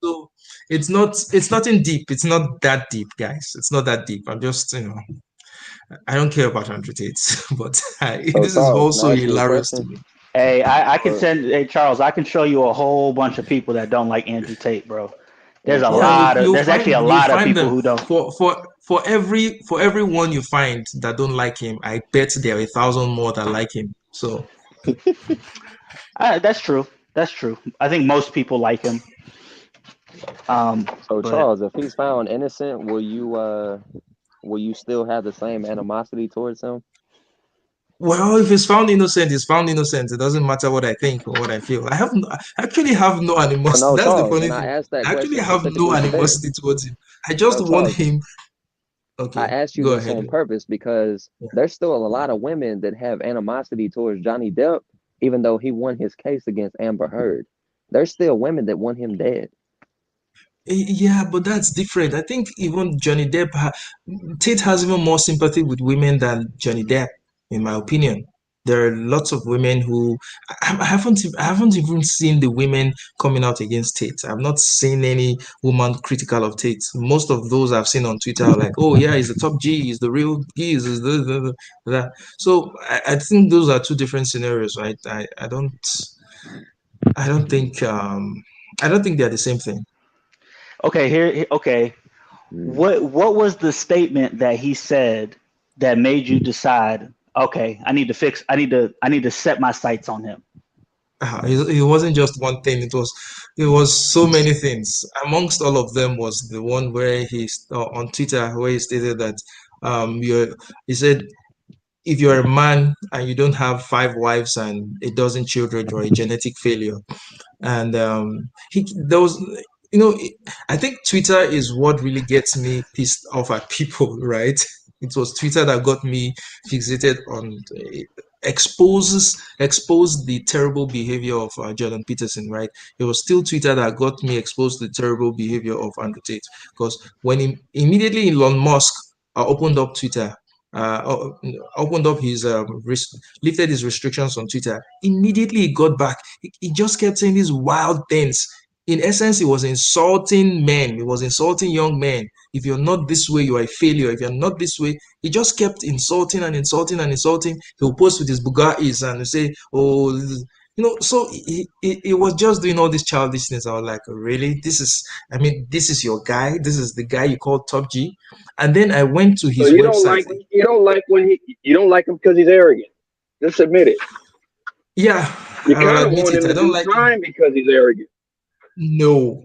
So it's nothing deep. It's not that deep, guys. It's not that deep. I'm just, I don't care about Andrew Tate, but this is also hilarious to me. Hey, I can send. Hey, Charles, I can show you a whole bunch of people that don't like Andrew Tate, bro. There's actually a lot of people who don't. For every one you find that don't like him, I bet there are 1,000 more that like him. So that's true. That's true. I think most people like him. So Charles, if he's found innocent, will you will you still have the same animosity towards him? Well, if he's found innocent, he's found innocent. It doesn't matter what I think or what I feel. I actually have no animosity. No, That's the Charles, funny and I thing. asked that I actually question have no specifically for Derek. animosity towards him. I just No, want Charles, him. I Okay, asked you go this ahead. on purpose because there's still a lot of women that have animosity towards Johnny Depp, even though he won his case against Amber Heard. There's still women that want him dead. Yeah, but that's different. I think even Johnny Depp, Tate has even more sympathy with women than Johnny Depp, in my opinion. There are lots of women who I haven't even seen the women coming out against Tate. I've not seen any woman critical of Tate. Most of those I've seen on Twitter are like, oh yeah, he's the top G, he's the real G, he's that. So I think those are two different scenarios, right? I don't think I don't think they're the same thing. Okay, okay. What was the statement that he said that made you decide, okay, I need to set my sights on him? It wasn't just one thing. It was so many things. Amongst all of them was the one where he's on Twitter where he stated that he said if you're a man and you don't have 5 wives and a dozen children, you're a genetic failure. And there was, I think Twitter is what really gets me pissed off at people, right? It was Twitter that got me fixated on exposed the terrible behavior of Jordan Peterson, right? It was still Twitter that got me exposed to the terrible behavior of Andrew Tate, because when immediately Elon Musk opened up Twitter, opened up his lifted his restrictions on Twitter. Immediately he got back. He just kept saying these wild things. In essence, he was insulting men. He was insulting young men. If you're not this way, you are a failure. If you're not this way, he just kept insulting and insulting and insulting. He'll post with his Bugattis and say, "Oh, so he was just doing all these childish things." I was like, really? This is your guy? This is the guy you call Top G? And then I went to his so website. You don't like him because he's arrogant. Just admit it. Yeah, you kind of want him to do time because he's arrogant. No.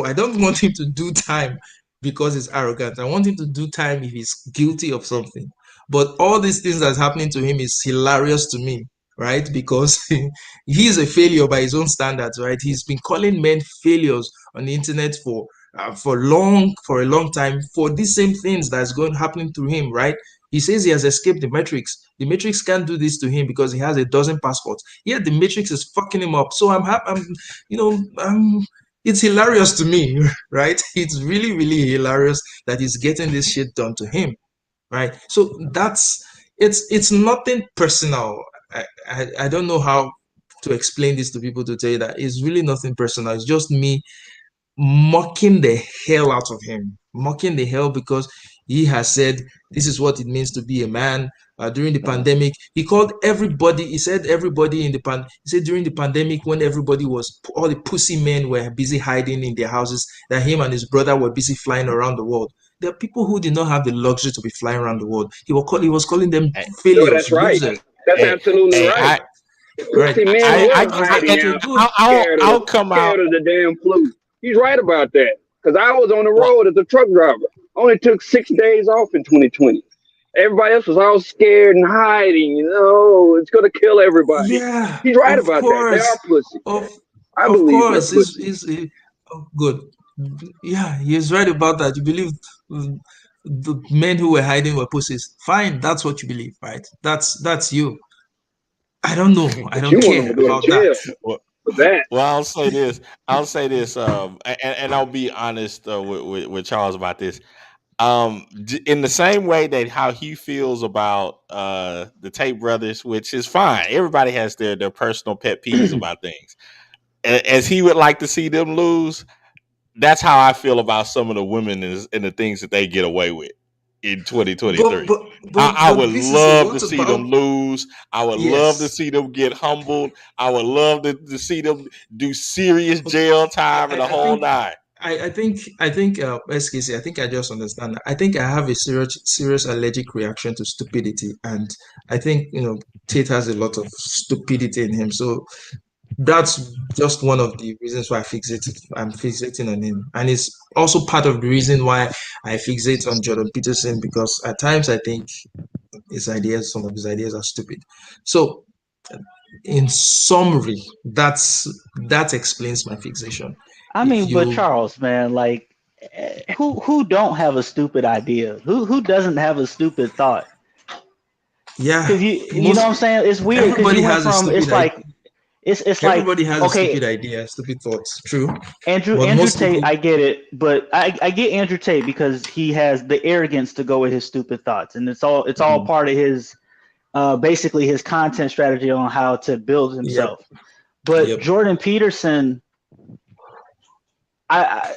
I don't want him to do time because he's arrogant. I want him to do time if he's guilty of something. But all these things that's happening to him is hilarious to me, right? Because he's a failure by his own standards, right? He's been calling men failures on the internet for a long time for these same things that's happening to him, right? He says he has escaped the Matrix. The Matrix can't do this to him because he has a dozen passports. Yet the Matrix is fucking him up. So it's hilarious to me, right? It's really, really hilarious that he's getting this shit done to him, right? So it's nothing personal. I don't know how to explain this to people to tell you that it's really nothing personal. It's just me mocking the hell out of him, mocking the hell because he has said this is what it means to be a man. During the pandemic, he called everybody. He said everybody in the He said during the pandemic, when everybody all the pussy men were busy hiding in their houses, that him and his brother were busy flying around the world. There are people who did not have the luxury to be flying around the world. He was calling them failures, no, that's right. losers. That's absolutely right. Pussy men were hiding out, scared of the damn flu. He's right about that. Because I was on the road as a truck driver. Only took 6 days off in 2020. Everybody else was all scared and hiding. It's going to kill everybody. Yeah, he's right about that. They are pussy. I believe they're pussy. Good. Yeah, he's right about that. You believe the men who were hiding were pussies. Fine, that's what you believe, right? That's you. I don't know. I don't care about that. Well, I'll say this. And I'll be honest with Charles about this. In the same way that how he feels about the Tate brothers, which is fine. Everybody has their personal pet peeves about things. As he would like to see them lose, that's how I feel about some of the women and the things that they get away with in 2023. I would love to see them lose. I would love to see them get humbled. I would love to see them do serious jail time and the whole nine. I think SKC, I think I just understand. I think I have a serious allergic reaction to stupidity, and I think Tate has a lot of stupidity in him. So that's just one of the reasons why I'm fixating on him. And it's also part of the reason why I fixate on Jordan Peterson, because at times I think some of his ideas are stupid. So in summary, that explains my fixation. I mean, but Charles, man, like, who don't have a stupid idea? Who doesn't have a stupid thought? Yeah, because you know what I'm saying. It's weird because you went from it's like everybody has okay, a stupid idea, stupid thoughts. True. Andrew Tate, people... I get it, but I get Andrew Tate because he has the arrogance to go with his stupid thoughts, and it's all part of his basically his content strategy on how to build himself. Yep. But Jordan Peterson, I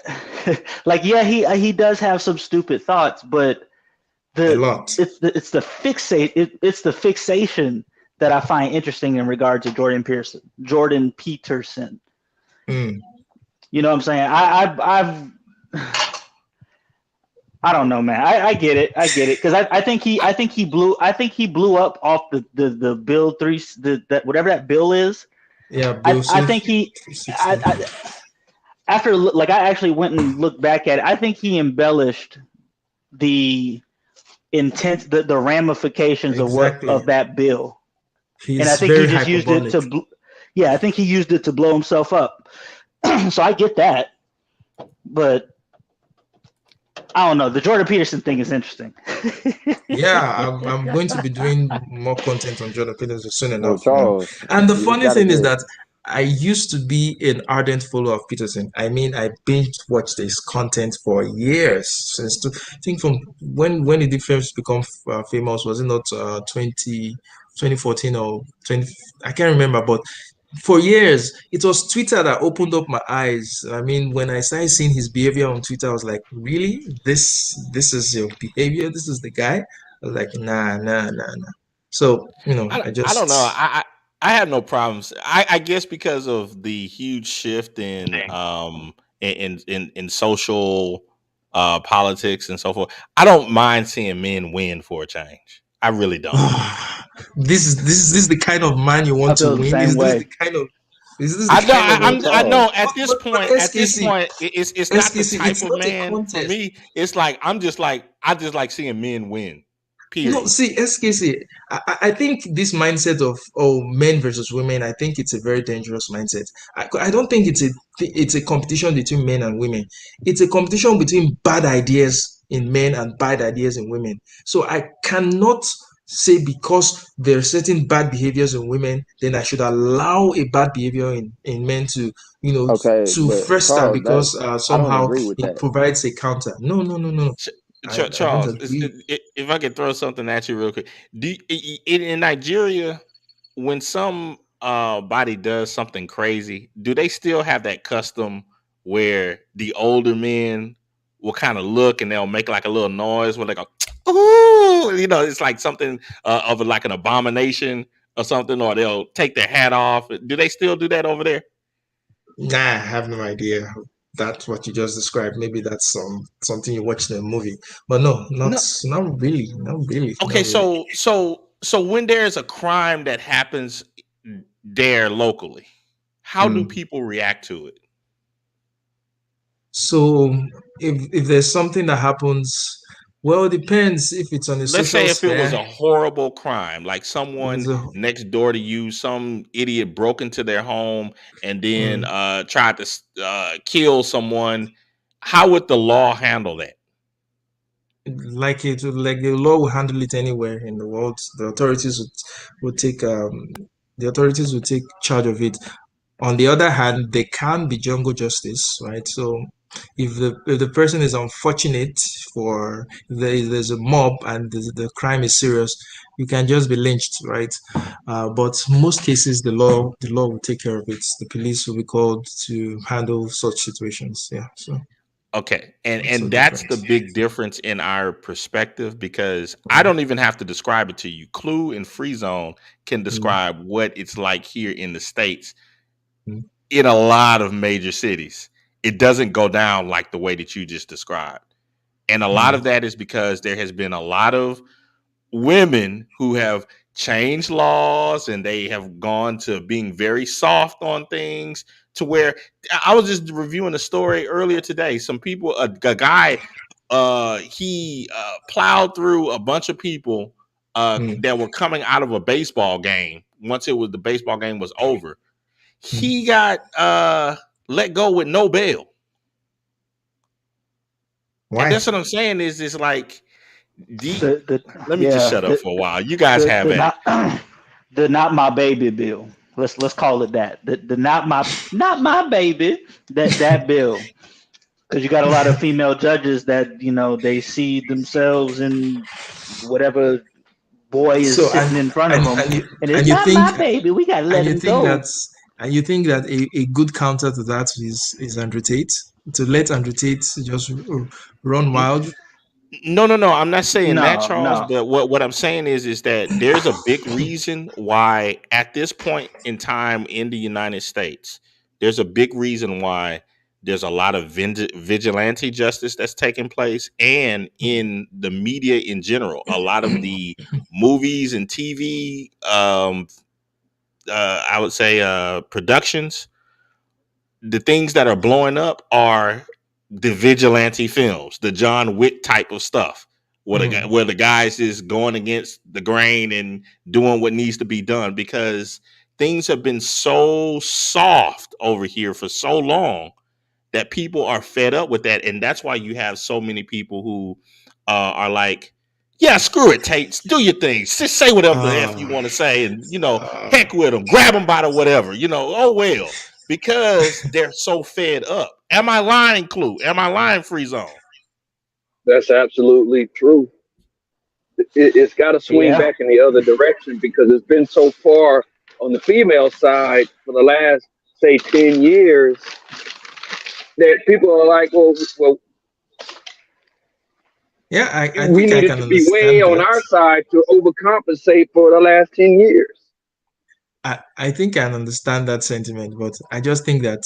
like, yeah, he does have some stupid thoughts, but it's the fixation that I find interesting in regard to Jordan Peterson. Mm. You know what I'm saying? I don't know, man. I get it because I think he blew up off the bill 3 that whatever that bill is. Yeah, I think after like I actually went and looked back at it. I think he embellished the intent, the ramifications of that bill. And I think he just used it to I think he used it to blow himself up. So I get that, but I don't know. The Jordan Peterson thing is interesting. Yeah, I'm going to be doing more content on Jordan Peterson soon enough. And the funny thing is that I used to be an ardent follower of Peterson. I mean, I binge watched his content for years. Since I think from when did the first become famous? Was it not 2014 or 20? I can't remember, but for years it was Twitter that opened up my eyes. I mean, when I started seeing his behavior on Twitter, I was like, really? This is your behavior? This is the guy? I was like, nah. So, you know, I don't know. I have no problems. I guess because of the huge shift in social politics and so forth. I don't mind seeing men win for a change. I really don't. This is the kind of man you want to win. Is this the kind of? I know. At this point, it's not the type of man for me. It's like I just like seeing men win. Period. No, see, SKC, I think this mindset of men versus women, I think it's a very dangerous mindset. I don't think it's a competition between men and women. It's a competition between bad ideas in men and bad ideas in women. So I cannot say because there are certain bad behaviors in women, then I should allow a bad behavior in men to, you know, to fester because somehow it provides a counter. No. Charles, if I could throw something at you real quick, in Nigeria, when some body does something crazy, do they still have that custom where the older men will kind of look and they'll make like a little noise where they go, "Ooh," you know, it's like something of like an abomination or something, or they'll take their hat off. Do they still do that over there? Nah, I have no idea. That's what you just described. Maybe that's something you watched in a movie, but not really. Okay, so when there's a crime that happens there locally, how do people react to it? So if there's something that happens, well, it depends if it's on a social sphere. Let's say if it was a horrible crime, like someone next door to you, some idiot broke into their home and then tried to kill someone. How would the law handle that? Like the law will handle it anywhere in the world. The authorities would take charge of it. On the other hand, there can be jungle justice, right? So if the person is unfortunate, if there's a mob and the crime is serious, you can just be lynched, right? But most cases, the law will take care of it. The police will be called to handle such situations. Yeah. So. Okay, and that's the big difference in our perspective, because I don't even have to describe it to you. Clue and Free Zone can describe what it's like here in the States. In a lot of major cities, it doesn't go down like the way that you just described. And a lot of that is because there has been a lot of women who have changed laws and they have gone to being very soft on things to where I was just reviewing a story earlier today. Some people, a guy, he plowed through a bunch of people that were coming out of a baseball game. Once the baseball game was over, he got let go with no bail. Why? And that's what I'm saying is like, let me just shut up for a while. You guys have it. The not my baby bill. Let's call it that. The not my baby that bill. Because you got a lot of female judges that they see themselves in whatever boy is sitting in front of them, and it's not my baby. We gotta let him go. And you think that a good counter to that is Andrew Tate, to let Andrew Tate just run wild? No. I'm not saying that, Charles. No. But what I'm saying is that there's a big reason why at this point in time in the United States, there's a big reason why there's a lot of vigilante justice that's taking place, and in the media in general, a lot of the movies and TV, I would say productions, the things that are blowing up are the vigilante films, the John Wick type of stuff, where the guys is going against the grain and doing what needs to be done, because things have been so soft over here for so long that people are fed up with that. And that's why you have so many people who are like, yeah, screw it, Tate, do your thing. Just say whatever the F you want to say, and, heck with them, grab them by the whatever, oh, well. Because they're so fed up. Am I lying, Clue? Am I lying, Free Zone? That's absolutely true. It's got to swing back in the other direction, because it's been so far on the female side for the last, say, 10 years that people are like, well, yeah, I we think needed to be way on our side to overcompensate for the last 10 years. I think I understand that sentiment, but I just think that,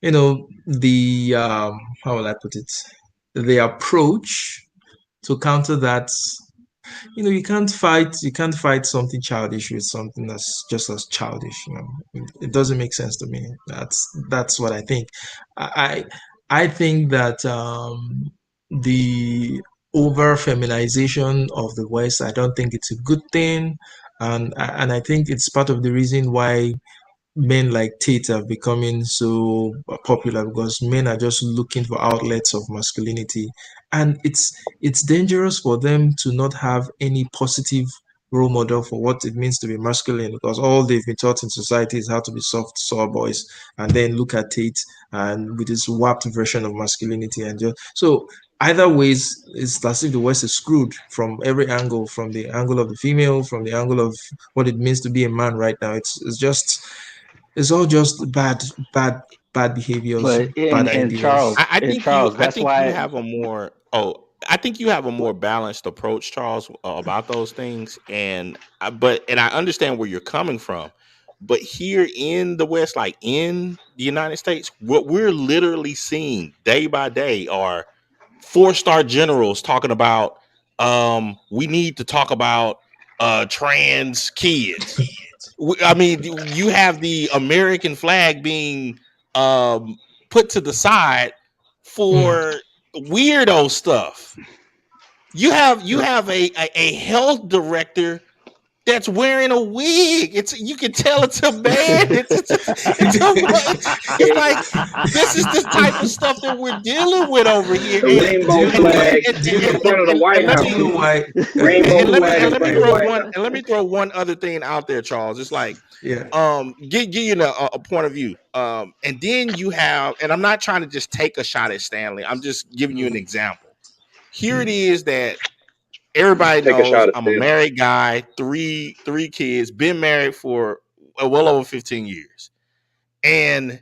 the how will I put it? The approach to counter that, you can't fight something childish with something that's just as childish. It doesn't make sense to me. That's what I think. I think that the over feminization of the West, I don't think it's a good thing. And I think it's part of the reason why men like Tate are becoming so popular, because men are just looking for outlets of masculinity, and it's dangerous for them to not have any positive role model for what it means to be masculine, because all they've been taught in society is how to be soft sour boys. And then look at Tate and with this warped version of masculinity, and just so either ways, it's as if the West is screwed from every angle, from the angle of the female, from the angle of what it means to be a man right now. It's all just bad behaviors, bad ideas. Charles, I think Charles, I think you have a more I think you have a more balanced approach, Charles, about those things. And I understand where you're coming from. But here in the West, like in the United States, what we're literally seeing day by day are 4-star generals talking about we need to talk about trans kids. I mean, you have the American flag being put to the side for weirdo stuff. You have a health director that's wearing a wig. You can tell it's a man. It's like this is the type of stuff that we're dealing with over here. The rainbow flag in front of the White House. Let me throw one other thing out there, Charles. It's like, give you a point of view. And then you have, and I'm not trying to just take a shot at Stanley. I'm just giving you an example. Here it is that everybody knows I'm a married guy, three kids, been married for well over 15 years. And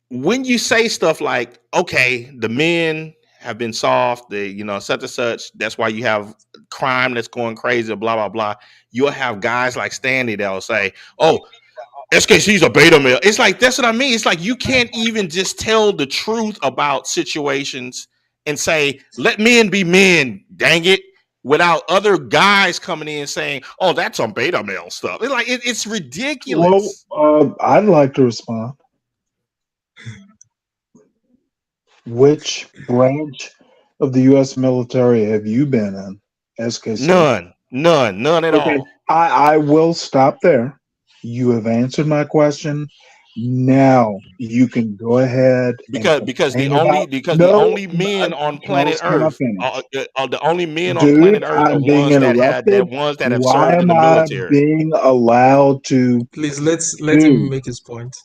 when you say stuff like, okay, the men have been soft, such and such, that's why you have crime that's going crazy, blah, blah, blah. You'll have guys like Stanley that'll say, oh, SKC's a beta male. It's like, that's what I mean. It's like you can't even just tell the truth about situations and say, let men be men, dang it. without other guys coming in saying, "Oh, that's some beta male stuff." It's like it's ridiculous. Well, I'd like to respond. Which branch of the U.S. military have you been in, SKC? None at all. I will stop there. You have answered my question. Now you can go ahead because the only men on planet Earth the only men on planet Earth are ones that have served in the military. Being allowed to please let him make his point.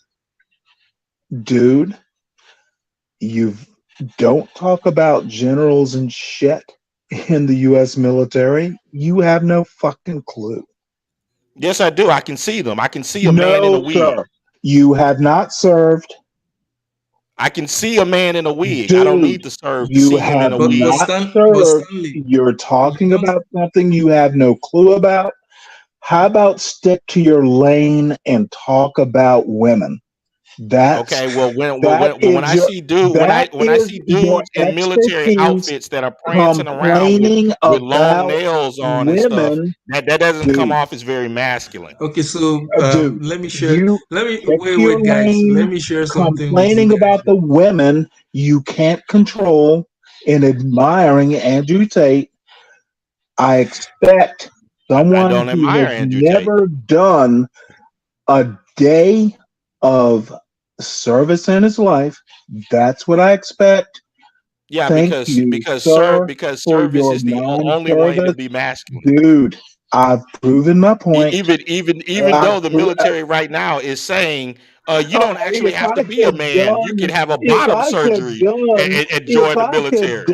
Dude, you don't talk about generals and shit in the U.S. military. You have no fucking clue. Yes, I do. I can see them. I can see a man in a wig. Sir. You have not served. I can see a man in a wig. Dude, I don't need to serve to see him in a wig. You're talking about something you have no clue about. How about stick to your lane and talk about women? That's okay. Well, when I see dudes in military outfits that are prancing around with long nails on and stuff, that doesn't come off as very masculine. Okay, so let me share. Wait, guys. Let me share something. Complaining about the women you can't control and admiring Andrew Tate. I expect someone who has never done a day of service in his life. That's what I expect. Yeah, because service is the only way to be masculine. Dude, I've proven my point. Even though the military right now is saying you don't actually have to be a man. You can have a bottom surgery and join the military.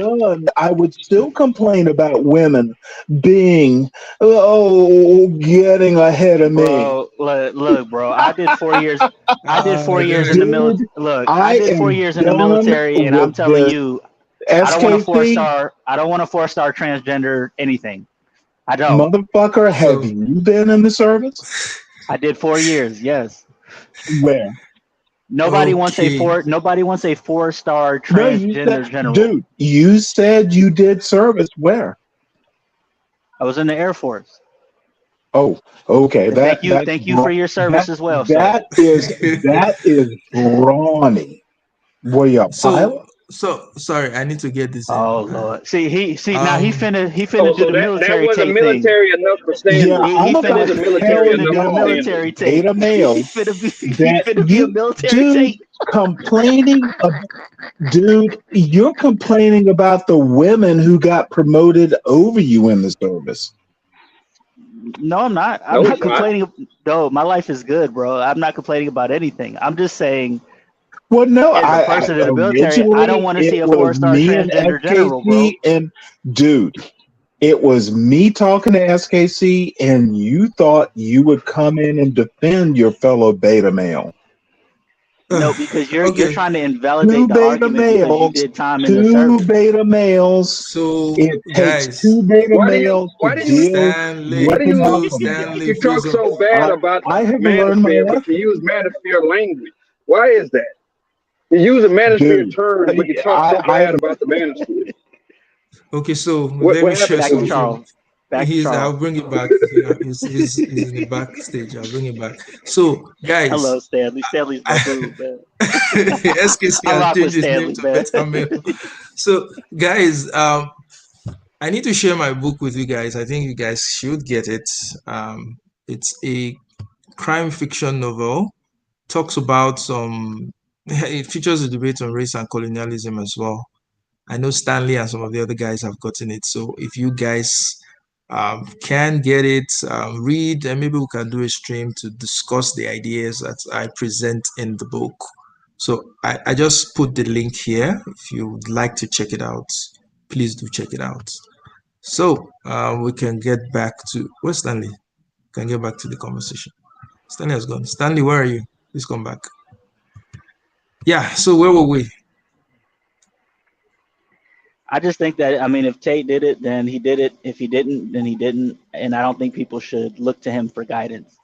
I would still complain about women being getting ahead of me. Bro, look, bro. I did 4 years. I did 4 years in the military. Look, I did 4 years in the military, and I'm telling you, I don't want a 4-star. I don't want a 4-star transgender anything. I don't. Motherfucker, have you been in the service? I did 4 years. Yes. Where? Nobody wants a 4-star transgender general. Dude, you said you did service. Where? I was in the Air Force. Oh, okay. Thank you for your service as well. That is brawny. Were you a pilot? So sorry, I need to get this. Oh Lord! See now he finna do the military. That wasn't military enough for saying. He finna do the military tape. Beta male. He finna be a military tape. Dude, you're complaining about the women who got promoted over you in the service. No, I'm not. I'm not complaining. No, my life is good, bro. I'm not complaining about anything. I'm just saying. Well, no, as a person in the military, I don't want to see a 4-star transgender general, bro. And dude, it was me talking to SKC, and you thought you would come in and defend your fellow beta male. No, because you're trying to invalidate the argument because you did time in the service. 2 beta males. So it takes 2 beta males. Why do you talk so bad about manosphere, but you use manosphere language? Why is that? You use a manosphere term, but you talk so bad about the manosphere. Okay, so let me share something. I'll bring it back. He's in the backstage. I'll bring it back. So, guys. Hello, Stanley. Stanley's my dude, man. SKC has changed his name to Beta Male. So, guys, I need to share my book with you guys. I think you guys should get it. It's a crime fiction novel. Talks about it features a debate on race and colonialism as well. I know Stanley and some of the other guys have gotten it. So if you guys can get it, read, and maybe we can do a stream to discuss the ideas that I present in the book. So I just put the link here. If you would like to check it out, please do check it out. So we can get back to, where's Stanley? Can get back to the conversation. Stanley has gone. Stanley, where are you? Please come back. Yeah, so where were we? I just think that, I mean, if Tate did it, then he did it. If he didn't, then he didn't. And I don't think people should look to him for guidance.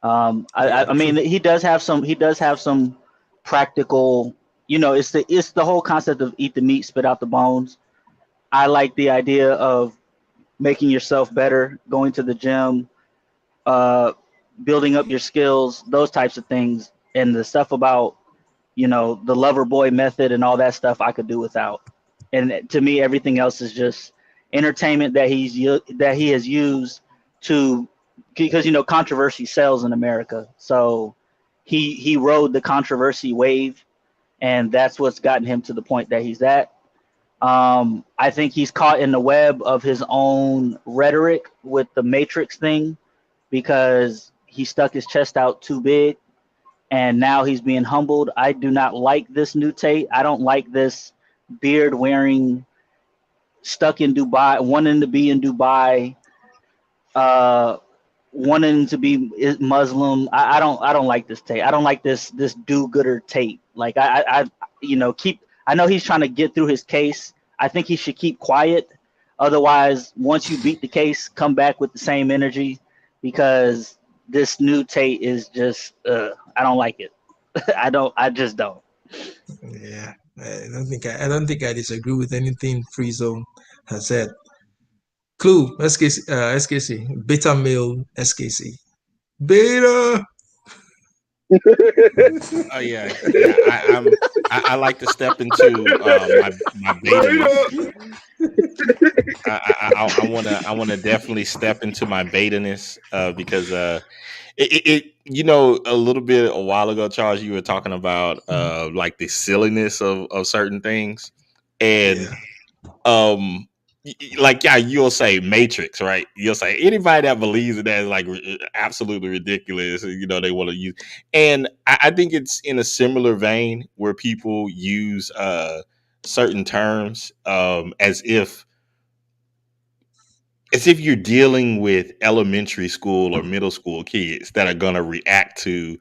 I mean, he does have some practical, it's the whole concept of eat the meat, spit out the bones. I like the idea of making yourself better, going to the gym, building up your skills, those types of things. And the stuff about, the lover boy method and all that stuff I could do without. And to me, everything else is just entertainment that he has used to, because controversy sells in America. So he rode the controversy wave, and that's what's gotten him to the point that he's at. I think he's caught in the web of his own rhetoric with the Matrix thing, because he stuck his chest out too big, and now he's being humbled. I do not like this new Tate. I don't like this beard wearing, stuck in Dubai, wanting to be in Dubai, wanting to be Muslim. I don't like this Tate. I don't like this do-gooder Tate. Like I know he's trying to get through his case. I think he should keep quiet. Otherwise, once you beat the case, come back with the same energy, because this new Tate is just I don't like it. I just don't. Yeah, I don't think I disagree with anything Free Zone has said. Clue, SKC, beta male SKC. Beta. Oh yeah. I like to step into my beta. I wanna definitely step into my beta-ness because a little bit a while ago, Charles, you were talking about like the silliness of certain things, and you'll say Matrix, right? You'll say anybody that believes in that is like absolutely ridiculous. They want to use, and I think it's in a similar vein where people use certain terms as if you're dealing with elementary school or middle school kids that are going to react to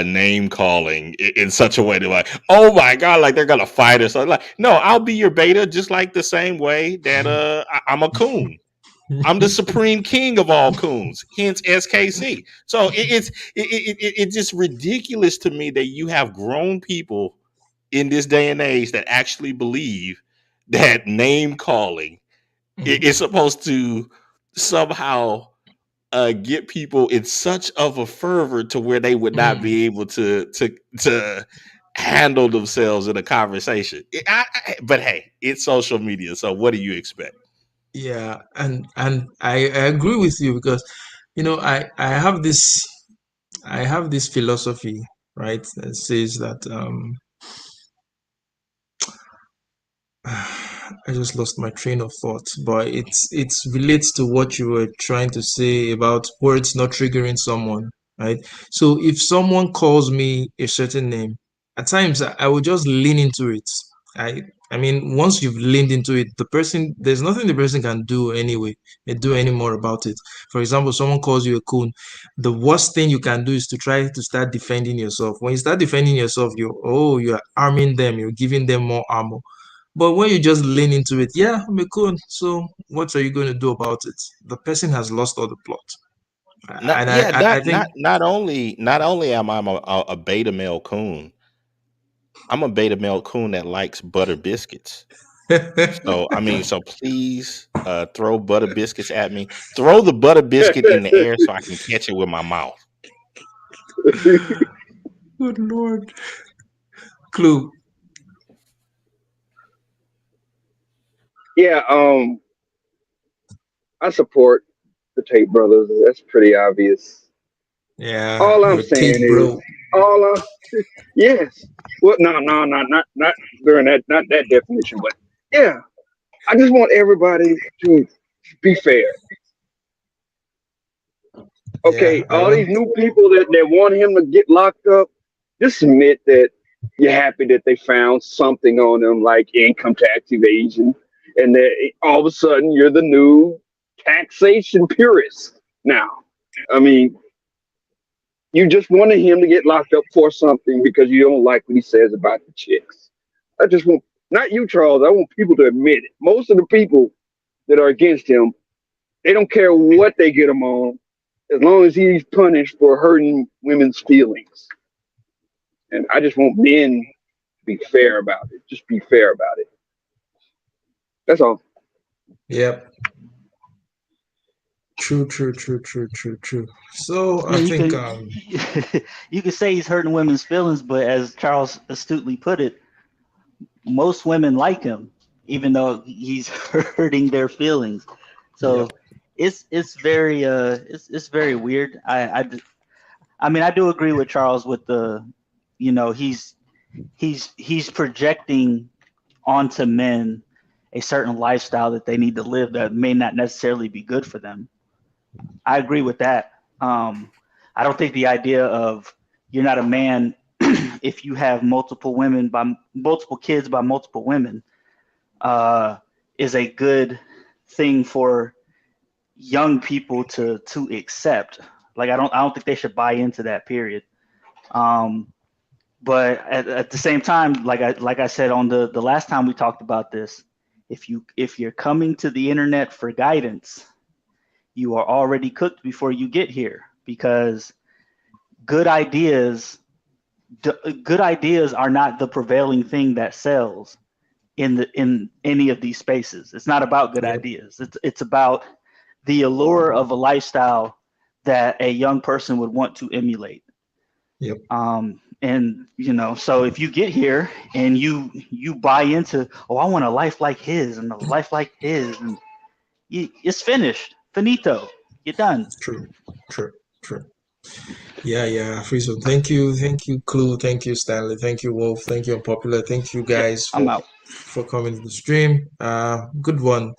name calling in such a way they're like, oh my god, like they're gonna fight us. Like, no, I'll be your beta just like the same way that I'm a coon. I'm the supreme king of all coons, hence SKC. So it's just ridiculous to me that you have grown people in this day and age that actually believe that name calling is supposed to somehow get people in such of a fervor to where they would not be able to handle themselves in a conversation. But hey, it's social media, so what do you expect? Yeah, and I agree with you, because I have this philosophy, right, that says that I just lost my train of thought, but it's relates to what you were trying to say about words not triggering someone, right? So if someone calls me a certain name, at times I will just lean into it. I I mean, once you've leaned into it, there's nothing the person can do anyway, do any more about it. For example, someone calls you a coon. The worst thing you can do is to try to start defending yourself. When you start defending yourself, you're arming them, you're giving them more ammo. But when you just lean into it, yeah, I'm a coon. So what are you going to do about it? The person has lost all the plot. Not And yeah, I think not only am I a beta male coon, I'm a beta male coon that likes butter biscuits. So so please throw butter biscuits at me. Throw the butter biscuit in the air so I can catch it with my mouth. good Lord. Clue. Yeah, I support the Tate brothers. That's pretty obvious. Yeah, All I'm you're saying Tate, is, bro. yes. Well, no, not during that, not that definition, but yeah. I just want everybody to be fair. Yeah, Okay, all these new people that want him to get locked up, just admit that you're happy that they found something on them like income tax evasion, and that all of a sudden you're the new taxation purist now. I mean, you just wanted him to get locked up for something because you don't like what he says about the chicks. I just want, not you, Charles, I want people to admit it. Most of the people that are against him, they don't care what they get him on, as long as he's punished for hurting women's feelings. And I just want men to be fair about it. Just be fair about it. That's all. Yep. True. So I think you could say he's hurting women's feelings, but as Charles astutely put it, most women like him, even though he's hurting their feelings. So it's very it's very weird. I mean I do agree with Charles with the, you know, he's projecting onto men a certain lifestyle that they need to live that may not necessarily be good for them. I agree with that. I don't think the idea of you're not a man if you have multiple kids by multiple women is a good thing for young people to accept. Like I don't think they should buy into that, period. But at the same time, like I said on the last time we talked about this, if you're coming to the internet for guidance, you are already cooked before you get here, because good ideas are not the prevailing thing that sells in any of these spaces. It's not about good ideas. It's about the allure of a lifestyle that a young person would want to emulate. And you know, so if you get here and you buy into, oh, I want a life like his and a life like his, and it's finished, finito, you're done. True. Yeah, Friso. Thank you, Clue. Thank you, Stanley. Thank you, Wolf. Thank you, Unpopular. Thank you guys for coming to the stream. Good one.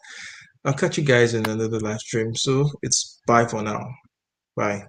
I'll catch you guys in another live stream. So it's bye for now. Bye.